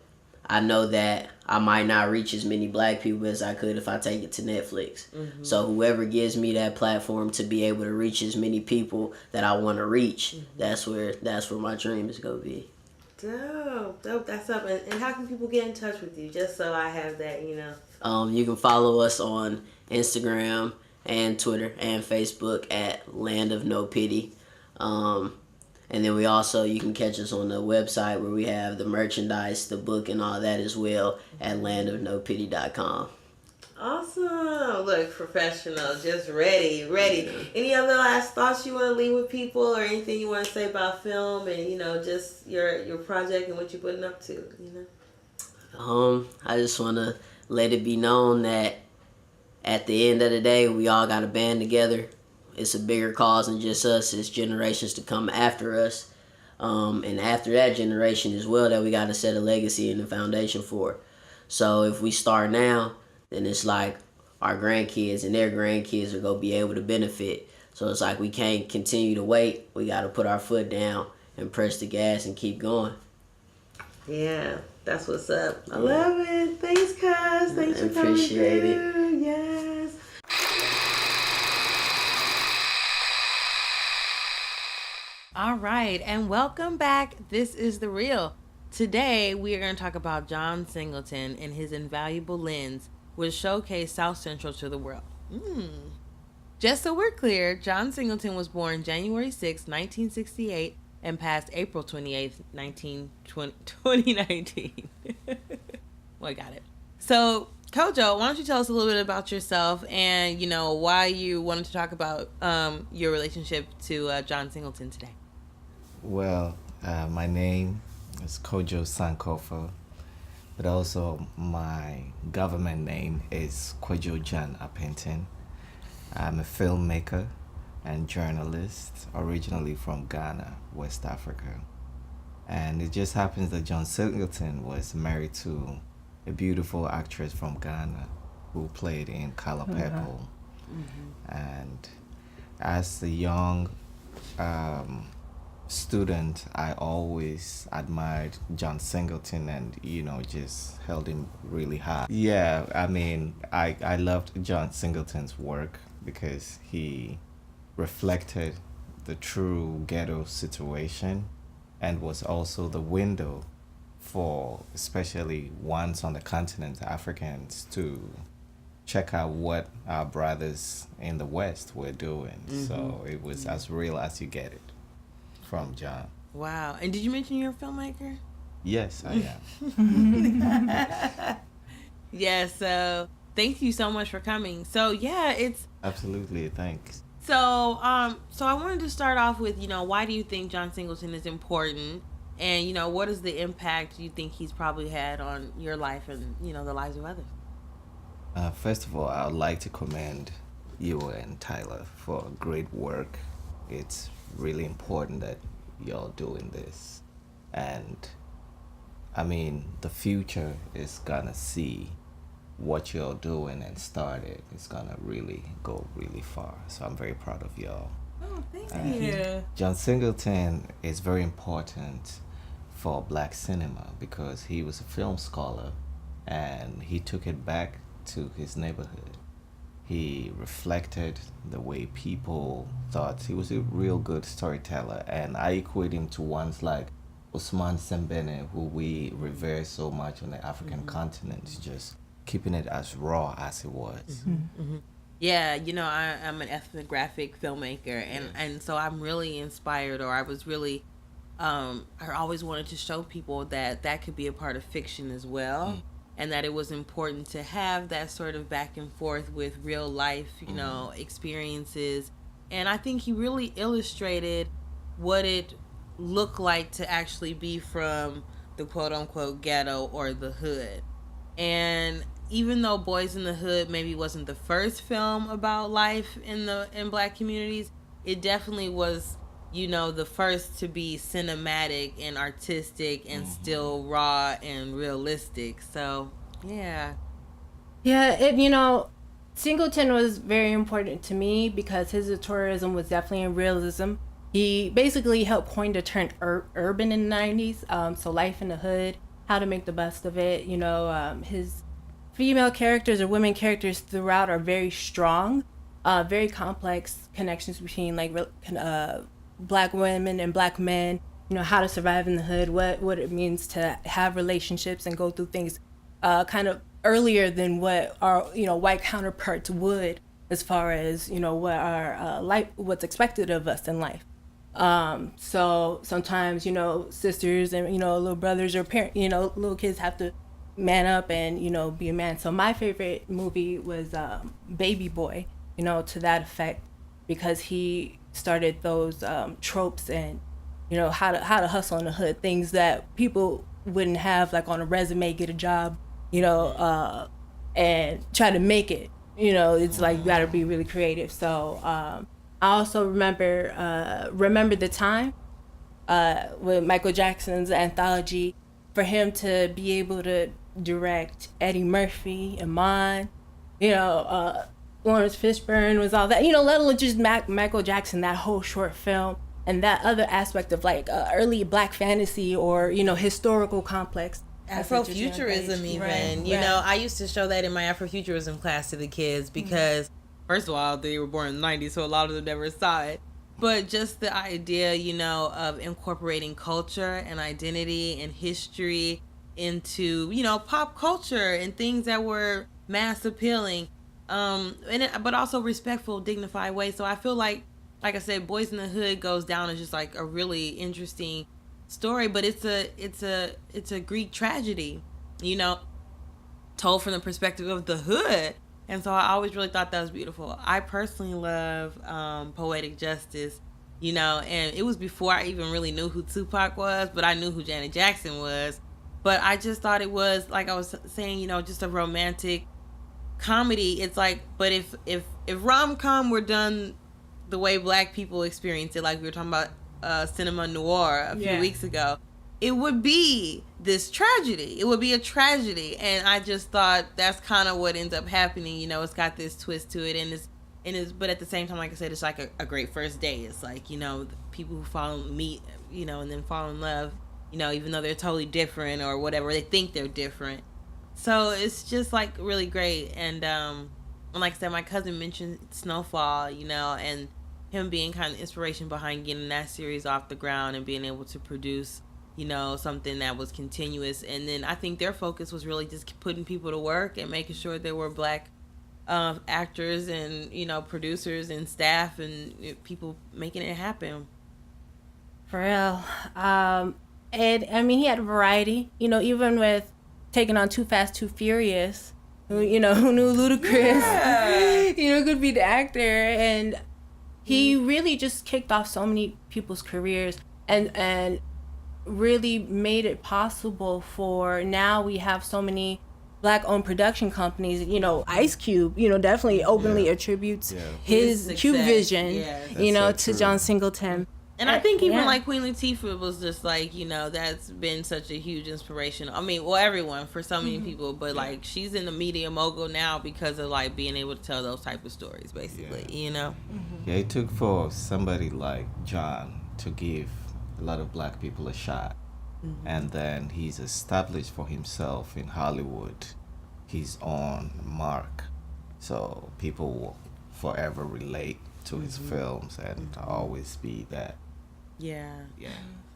S12: I know that I might not reach as many Black people as I could if I take it to Netflix. So whoever gives me that platform to be able to reach as many people that I want to reach, that's where my dream is gonna be.
S1: Dope. That's up. And how can people get in touch with you? Just so I have that, you know.
S12: You can follow us on Instagram and Twitter and Facebook at Land of No Pity. And then you can catch us on the website where we have the merchandise, the book, and all that as well at landofnopity.com.
S1: Awesome. Look, professional, just ready. Any other last thoughts you want to leave with people, or anything you want to say about film and, you know, just your project and what you're putting up to, you know?
S12: I just want to let it be known that at the end of the day, we all got to band together. It's a bigger cause than just us. It's generations to come after us. And after that generation as well that we got to set a legacy and a foundation for. So if we start now, then it's like our grandkids and their grandkids are going to be able to benefit. So it's like we can't continue to wait. We got to put our foot down and press the gas and keep going.
S1: Yeah, that's what's up. I love it. Thanks, cuz. Thanks for coming
S12: Appreciate it.
S1: through. Yes. All right, and welcome back. This is The Real. Today, we are going to talk about John Singleton and his invaluable lens, which showcased South Central to the world. Just so we're clear, John Singleton was born January 6, 1968, and passed April 28th, 2019. Well, I got it. So, Kojo, why don't you tell us a little bit about yourself and, why you wanted to talk about your relationship to John Singleton today?
S13: Well, my name is Kojo Sankofa, but also my government name is Kojo John Appenton. I'm a filmmaker and journalist, originally from Ghana, West Africa. And it just happens that John Singleton was married to a beautiful actress from Ghana who played in Color Purple. And as a young student, I always admired John Singleton and, just held him really high. Yeah, I mean, I loved John Singleton's work because he reflected the true ghetto situation and was also the window for especially ones on the continent, Africans, to check out what our brothers in the West were doing. So it was as real as you get it from John.
S1: Wow. And did you mention you're a filmmaker?
S13: Yes, I am.
S1: Yeah, so thank you so much for coming. So yeah, it's
S13: Absolutely, thanks.
S1: so I wanted to start off with, why do you think John Singleton is important? And, what is the impact you think he's probably had on your life and, the lives of others?
S13: First of all, I would like to commend you and Tyler for great work. It's really important that y'all doing this. And, I mean, the future is gonna see what you're doing and started. It's gonna really go really far. So I'm very proud of y'all.
S1: Oh, thank you.
S13: John Singleton is very important for black cinema because he was a film scholar and he took it back to his neighborhood. He reflected the way people thought. He was a real good storyteller, and I equate him to ones like Usman Sembene, who we revere so much on the African continent, just keeping it as raw as it was.
S1: Yeah, I'm an ethnographic filmmaker, and so I'm really inspired, or I was really, I always wanted to show people that could be a part of fiction as well, and that it was important to have that sort of back and forth with real life, experiences. And I think he really illustrated what it looked like to actually be from the quote-unquote ghetto or the hood. And even though Boys in the Hood maybe wasn't the first film about life in black communities, it definitely was, the first to be cinematic and artistic and still raw and realistic. So, yeah.
S2: Yeah, Singleton was very important to me because his tourism was definitely in realism. He basically helped coin the term urban in the 90s, so life in the hood, how to make the best of it. His female characters or women characters throughout are very strong, very complex connections between black women and black men, how to survive in the hood, what it means to have relationships and go through things kind of earlier than what our white counterparts would, as far as what our what's expected of us in life. So sometimes sisters and little brothers or parents, little kids have to man up and be a man. So my favorite movie was Baby Boy, to that effect, because he started those tropes and how to hustle in the hood, things that people wouldn't have like on a resume, get a job, and try to make it. It's like you gotta be really creative. So I also remember the Time with Michael Jackson's anthology, for him to be able to direct Eddie Murphy, Iman, Lawrence Fishburne was all that, let alone just Michael Jackson, that whole short film, and that other aspect of like early Black fantasy or, historical complex.
S1: Afrofuturism even.
S2: Right.
S1: I used to show that in my Afrofuturism class to the kids because, first of all, they were born in the 90s, so a lot of them never saw it. But just the idea, of incorporating culture and identity and history into, pop culture and things that were mass appealing, but also respectful, dignified way. So I feel like I said, Boys in the Hood goes down as just like a really interesting story, but it's a Greek tragedy, told from the perspective of the hood. And so I always really thought that was beautiful. I personally love Poetic Justice, and it was before I even really knew who Tupac was, but I knew who Janet Jackson was. But I just thought it was, like I was saying, just a romantic comedy. It's like, but if rom-com were done the way Black people experience it, like we were talking about cinema noir a few weeks ago, it would be this tragedy. It would be a tragedy. And I just thought that's kind of what ends up happening. It's got this twist to it, and but at the same time, like I said, it's like a great first day. It's like, people who meet, and then fall in love, even though they're totally different or whatever, they think they're different. So it's just like really great. And like I said, my cousin mentioned Snowfall, and him being kind of inspiration behind getting that series off the ground and being able to produce, something that was continuous. And then I think their focus was really just putting people to work and making sure there were Black actors and, producers and staff and people making it happen.
S2: For real. And I mean, he had a variety, even with taking on Too Fast, Too Furious, who knew Ludacris, could be the actor. And he really just kicked off so many people's careers and really made it possible for, now we have so many Black-owned production companies. Ice Cube, definitely openly attributes his Cube vision, to John Singleton.
S1: And I think even like Queen Latifah was just like, that's been such a huge inspiration. I mean, well, everyone, for so many people, but like she's in the media mogul now because of like being able to tell those type of stories, basically,
S13: Yeah, it took for somebody like John to give a lot of Black people a shot. And then he's established for himself in Hollywood his own mark. So people will forever relate to his films and always be that.
S1: Yeah.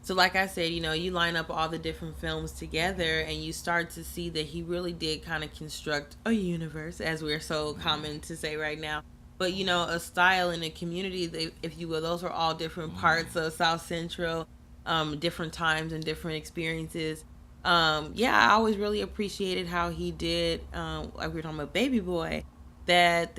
S1: So like I said, you line up all the different films together and you start to see that he really did kind of construct a universe, as we're so common to say right now. But, a style and a community, if you will, those are all different parts of South Central, different times and different experiences. I always really appreciated how he did, like we were talking about Baby Boy, that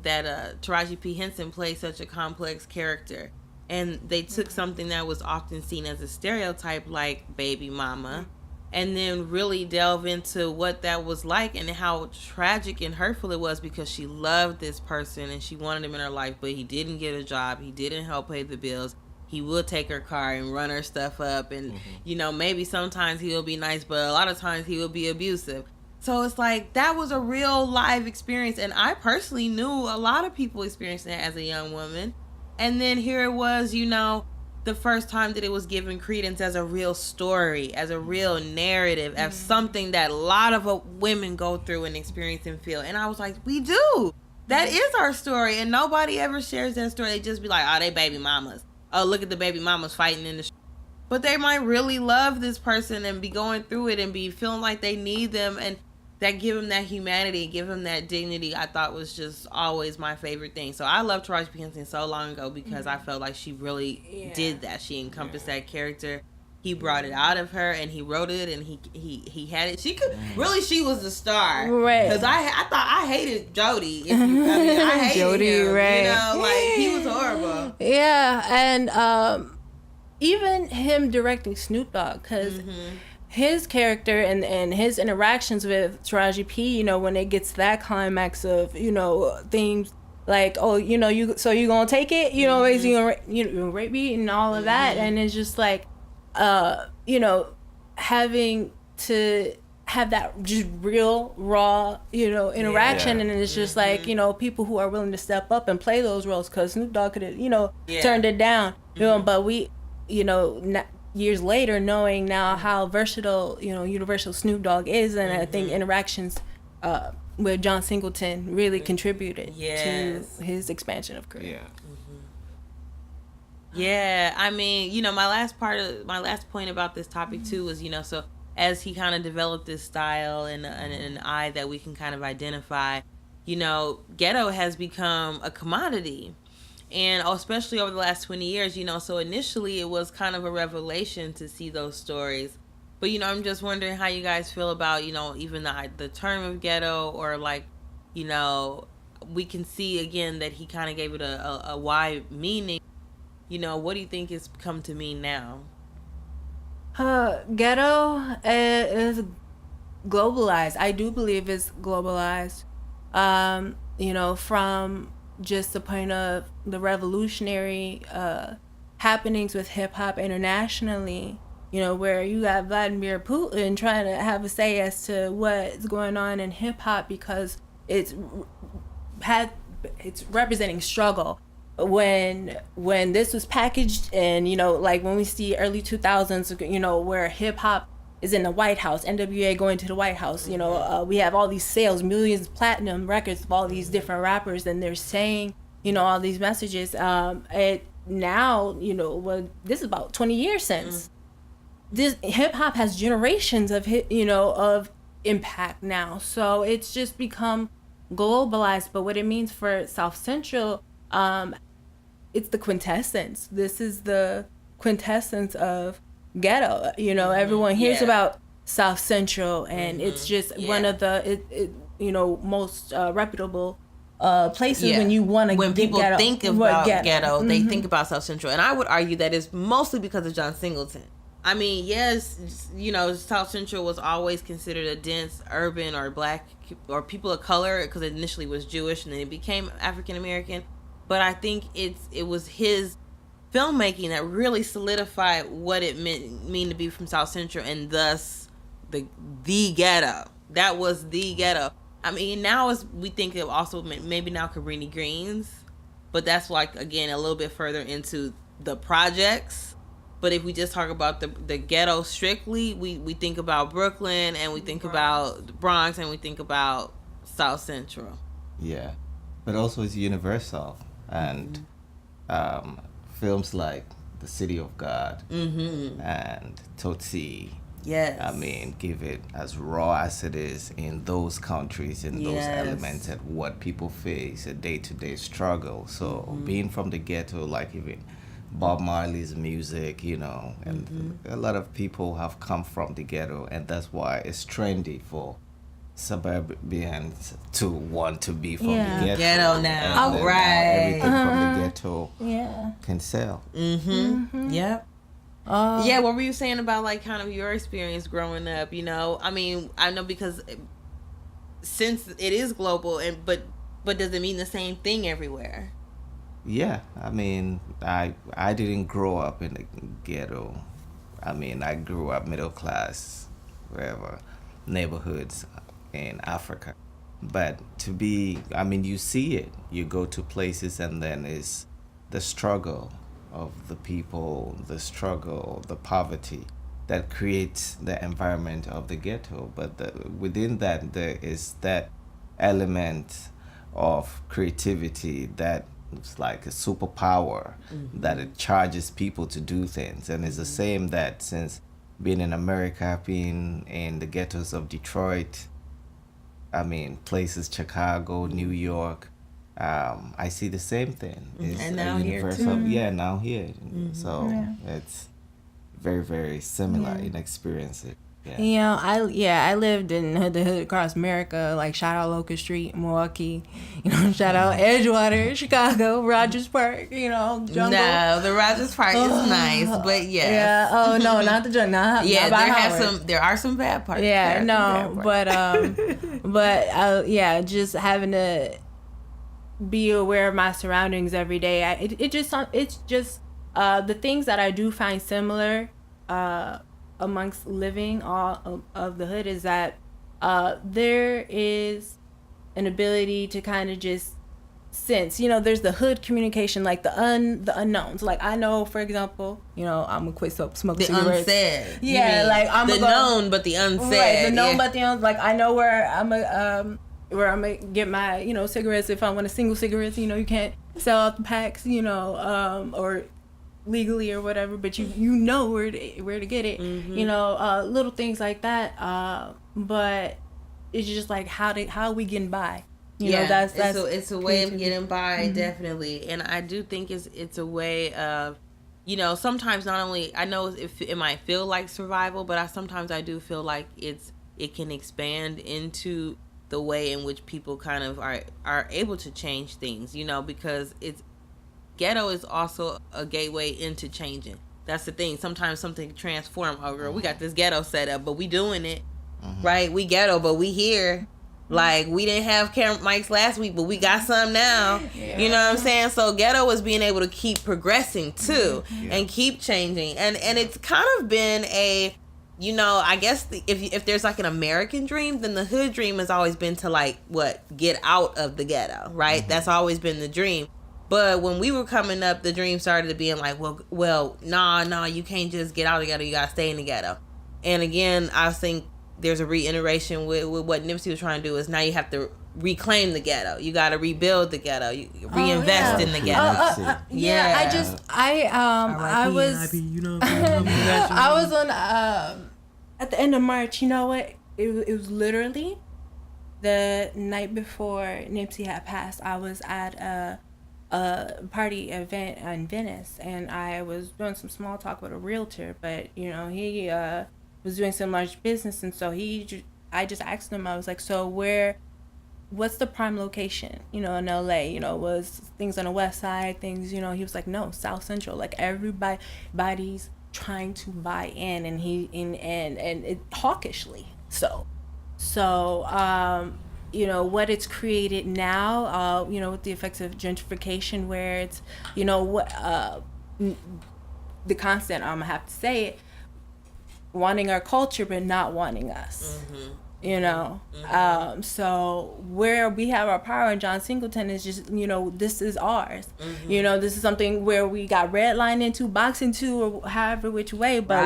S1: Taraji P. Henson played such a complex character, and they took something that was often seen as a stereotype like baby mama, and then really delve into what that was like and how tragic and hurtful it was, because she loved this person and she wanted him in her life, but he didn't get a job, he didn't help pay the bills, he would take her car and run her stuff up, and maybe sometimes he will be nice, but a lot of times he will be abusive. So it's like, that was a real live experience. And I personally knew a lot of people experiencing that as a young woman. And then here it was, the first time that it was given credence as a real story, as a real narrative, as something that a lot of women go through and experience and feel. And I was like, we do. That is our story. And nobody ever shares that story. They just be like, oh, they baby mamas. Oh, look at the baby mamas fighting in the street. But they might really love this person and be going through it and be feeling like they need them, and that give him that humanity, give him that dignity. I thought was just always my favorite thing. So I loved Taraji P. Henson so long ago because I felt like she really did that. She encompassed that character. He brought it out of her, and he wrote it, and he had it. She could really, she was the star,
S2: right?
S1: Because I thought I hated Jody. I hated
S2: Jody,
S1: him,
S2: right?
S1: Like he was horrible.
S2: Yeah, and even him directing Snoop Dogg, because his character and his interactions with Taraji P, when it gets that climax of, things like, oh, you gonna take it, you gonna rape me and all of that, and it's just like, having to have that just real raw, interaction. And it's just like, people who are willing to step up and play those roles, because Snoop Dogg could have, turned it down, but we, years later, knowing now how versatile, universal Snoop Dogg is, and I think interactions with John Singleton really contributed to his expansion of career.
S1: Yeah, I mean, my last point about this topic too was, so as he kind of developed this style and an eye that we can kind of identify, Ghetto has become a commodity. And especially over the last 20 years, so initially it was kind of a revelation to see those stories. But, I'm just wondering how you guys feel about, even the term of ghetto, or like, we can see again that he kind of gave it a wide meaning. What do you think it's come to mean now?
S2: Ghetto is globalized. I do believe it's globalized. From just the point of the revolutionary happenings with hip-hop internationally, where you got Vladimir Putin trying to have a say as to what's going on in hip-hop, because it's representing struggle. When this was packaged, and like when we see early 2000s, where hip-hop is in the White House, NWA going to the White House, we have all these sales, millions of platinum records of all these different rappers, and they're saying, all these messages. This is about 20 years since. This hip hop has generations of of impact now. So it's just become globalized. But what it means for South Central, it's the quintessence. This is the quintessence of ghetto. Everyone hears about South Central, and it's just one of the most reputable places when you want to.
S1: When people think about ghetto, they think about South Central, and I would argue that is mostly because of John Singleton. I mean, yes, South Central was always considered a dense urban or black or people of color, because it initially was Jewish and then it became African American. But I think it was his filmmaking that really solidified what it mean to be from South Central, and thus the ghetto. That was the ghetto. I mean, now we think of also maybe now Cabrini Greens, but that's like, again, a little bit further into the projects. But if we just talk about the ghetto strictly, we think about Brooklyn, and we think about the Bronx, and we think about South Central.
S13: Yeah, but also it's universal, and films like The City of God and Tootsie.
S1: Yes.
S13: I mean, give it as raw as it is in those countries, in those elements, and what people face, a day-to-day struggle. So being from the ghetto, like even Bob Marley's music, and a lot of people have come from the ghetto, and that's why it's trendy for suburbians to want to be from the
S1: ghetto now.
S13: And everything from the ghetto can sell.
S1: Yep. What were you saying about like kind of your experience growing up? I mean, I know because since it is global, but does it mean the same thing everywhere?
S13: Yeah, I mean, I didn't grow up in the ghetto. I mean, I grew up middle class, wherever, neighborhoods in Africa. But you see it. You go to places, and then it's the struggle of the people, the struggle, the poverty that creates the environment of the ghetto. But within that, there is that element of creativity that it's like a superpower, that it charges people to do things. And it's the same that since being in America, being in the ghettos of Detroit, I mean, places, Chicago, New York, I see the same thing. It's
S1: and now here too.
S13: Now here. So it's very, very similar in experience.
S2: I lived in the hood across America, like shout out Locust Street, Milwaukee, shout out Edgewater, Chicago, Rogers Park, Jungle.
S1: No, the Rogers Park is nice, but yes.
S2: Yeah. Oh no, not the jungle.
S1: There are some bad parts.
S2: Yeah, but just having to be aware of my surroundings every day. It's just the things that I do find similar. amongst living all of the hood is that there is an ability to kind of just sense, you know, there's the hood communication, like the unknowns. Like I know, for example, you know, I'm gonna quit smoking cigarettes.
S1: The unsaid.
S2: Yeah, like I'm
S1: the known but the unsaid.
S2: Right, the known but the unsaid. Like I know where I'm gonna get my, you know, cigarettes if I want a single cigarettes. You know, you can't sell out the packs, you know, or legally or whatever, but you know where to get it. You know, little things like that. But it's just like how are we getting by? You know, that's
S1: it's a way of getting by, definitely. And I do think it's a way of, you know, sometimes not only, I know it might feel like survival, but sometimes I do feel like it can expand into the way in which people kind of are able to change things, you know, because Ghetto is also a gateway into changing. That's the thing. Sometimes something transform. Oh, girl, we got this ghetto set up, but we doing it, right? We ghetto, but we here. Like, we didn't have camera mics last week, but we got some now. Yeah. You know what I'm saying? So Ghetto was being able to keep progressing too, and keep changing. And it's kind of been a, you know, I guess if there's like an American dream, then the hood dream has always been to like get out of the ghetto, right? That's always been the dream. But when we were coming up, the dream started to being like, well, nah, you can't just get out of the ghetto. You gotta stay in the ghetto. And again, I think there's a reiteration with what Nipsey was trying to do is now you have to reclaim the ghetto. You got to rebuild the ghetto. You reinvest in the ghetto.
S2: I was on at the end of March. You know what? It was literally the night before Nipsey had passed. I was at a party event in Venice, and I was doing some small talk with a realtor. But you know, he was doing some large business, and so I just asked him, I was like, so what's the prime location, you know, in LA? You know, was things on the west side, things, you know? He was like, no, South Central. Like everybody's trying to buy in, and it hawkishly so you know what it's created now, you know, with the effects of gentrification, where it's, you know, what the constant, I'm gonna have to say it, wanting our culture but not wanting us. You know, so where we have our power, and John Singleton is just, you know, this is ours. You know, this is something where we got redlined into, boxed into, or however which way, but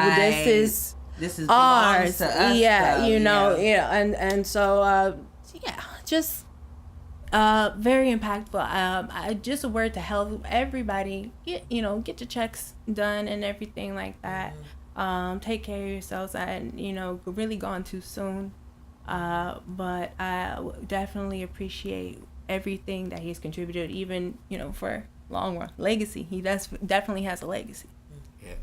S2: this is ours. To us, yeah, you know, and so just very impactful. Just a word to help everybody get your checks done and everything like that. Take care of yourselves, and you know, really gone too soon. But I definitely appreciate everything that he's contributed, even, you know, for long run legacy. He definitely has a legacy.
S13: Yeah,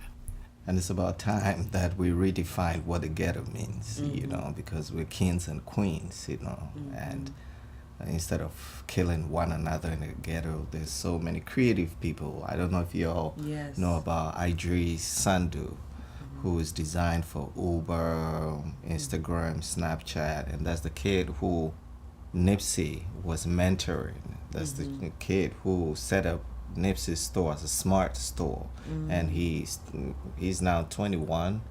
S13: and it's about time that we redefine what the ghetto means, you know, because we're kings and queens, you know, and instead of killing one another in the ghetto, there's so many creative people. I don't know if you all know about Idris Sandu, who is designed for Uber, Instagram, Snapchat, and that's the kid who Nipsey was mentoring. That's the kid who set up Nipsey's store as a smart store, and he's now 21.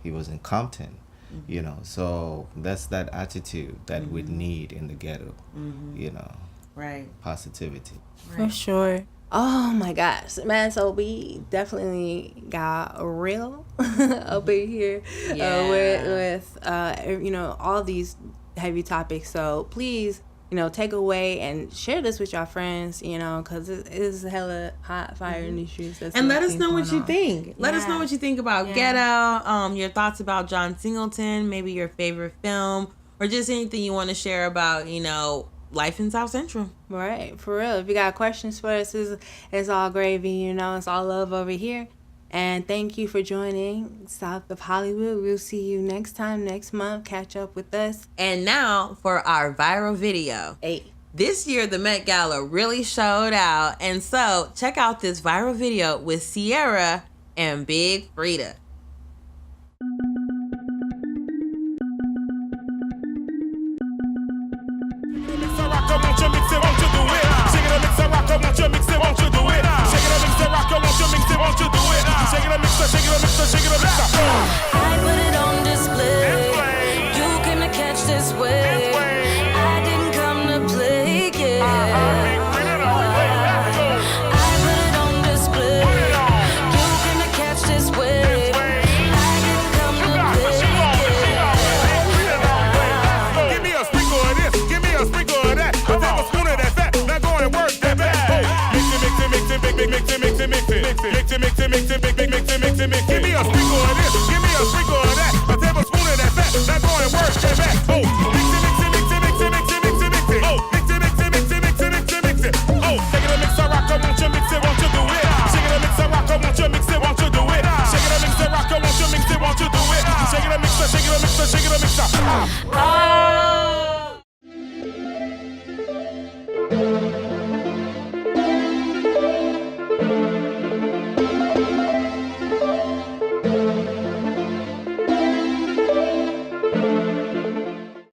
S13: He was in Compton, you know. So that's that attitude that we need in the ghetto, you know. Right. Positivity.
S2: For sure. Oh my gosh, man! So we definitely got real up in here with you know, all these heavy topics. So please, you know, take away and share this with your friends, you know, because it is hella hot fire in these streets.
S1: And let us know what you think. Let us know what you think about Ghetto, your thoughts about John Singleton, maybe your favorite film, or just anything you want to share about, you know, life in South Central.
S2: Right, for real. If you got questions for us, it's all gravy, you know. It's all love over here. And thank you for joining South of Hollywood. We'll see you next time, next month. Catch up with us.
S1: And now for our viral video. This year, the Met Gala really showed out. And so check out this viral video with Sierra and Big Frida.
S10: Won't you do it? Shake it up, mixer, shake it up, mixer, shake it up, mixer.
S14: I put it on display. You came to catch this wave. I didn't come to play, yeah. I put it on display. You came to catch this wave. I didn't come to play, yeah.
S10: Give me a sprinkle of this, give me a sprinkle of that. A tablespoon of that fat, now go and work that back. Mix it, mix it, mix it, mix it, mix it, mix it, mix it, mix it, mix it, mix it, mix it, mix it, mix it, mix it. Give me a sprinkle of this, give me a sprinkle of that. A tablespoon of that fat, now go and work that back. Oh, mix it, mix it, mix it, mix it, mix it, mix it, mix it. Oh, mix it, mix it, mix it, mix it, mix it, mix it. Oh, shake it up, mix it, rock, won't you mix it, won't you do it? Shake it up, mix it, rock, won't you mix it, won't you do it? Shake it up, mix it, rock, won't you mix it, won't you do it? Shake it up, mix it, shake it up, mix it, shake it up, mix it.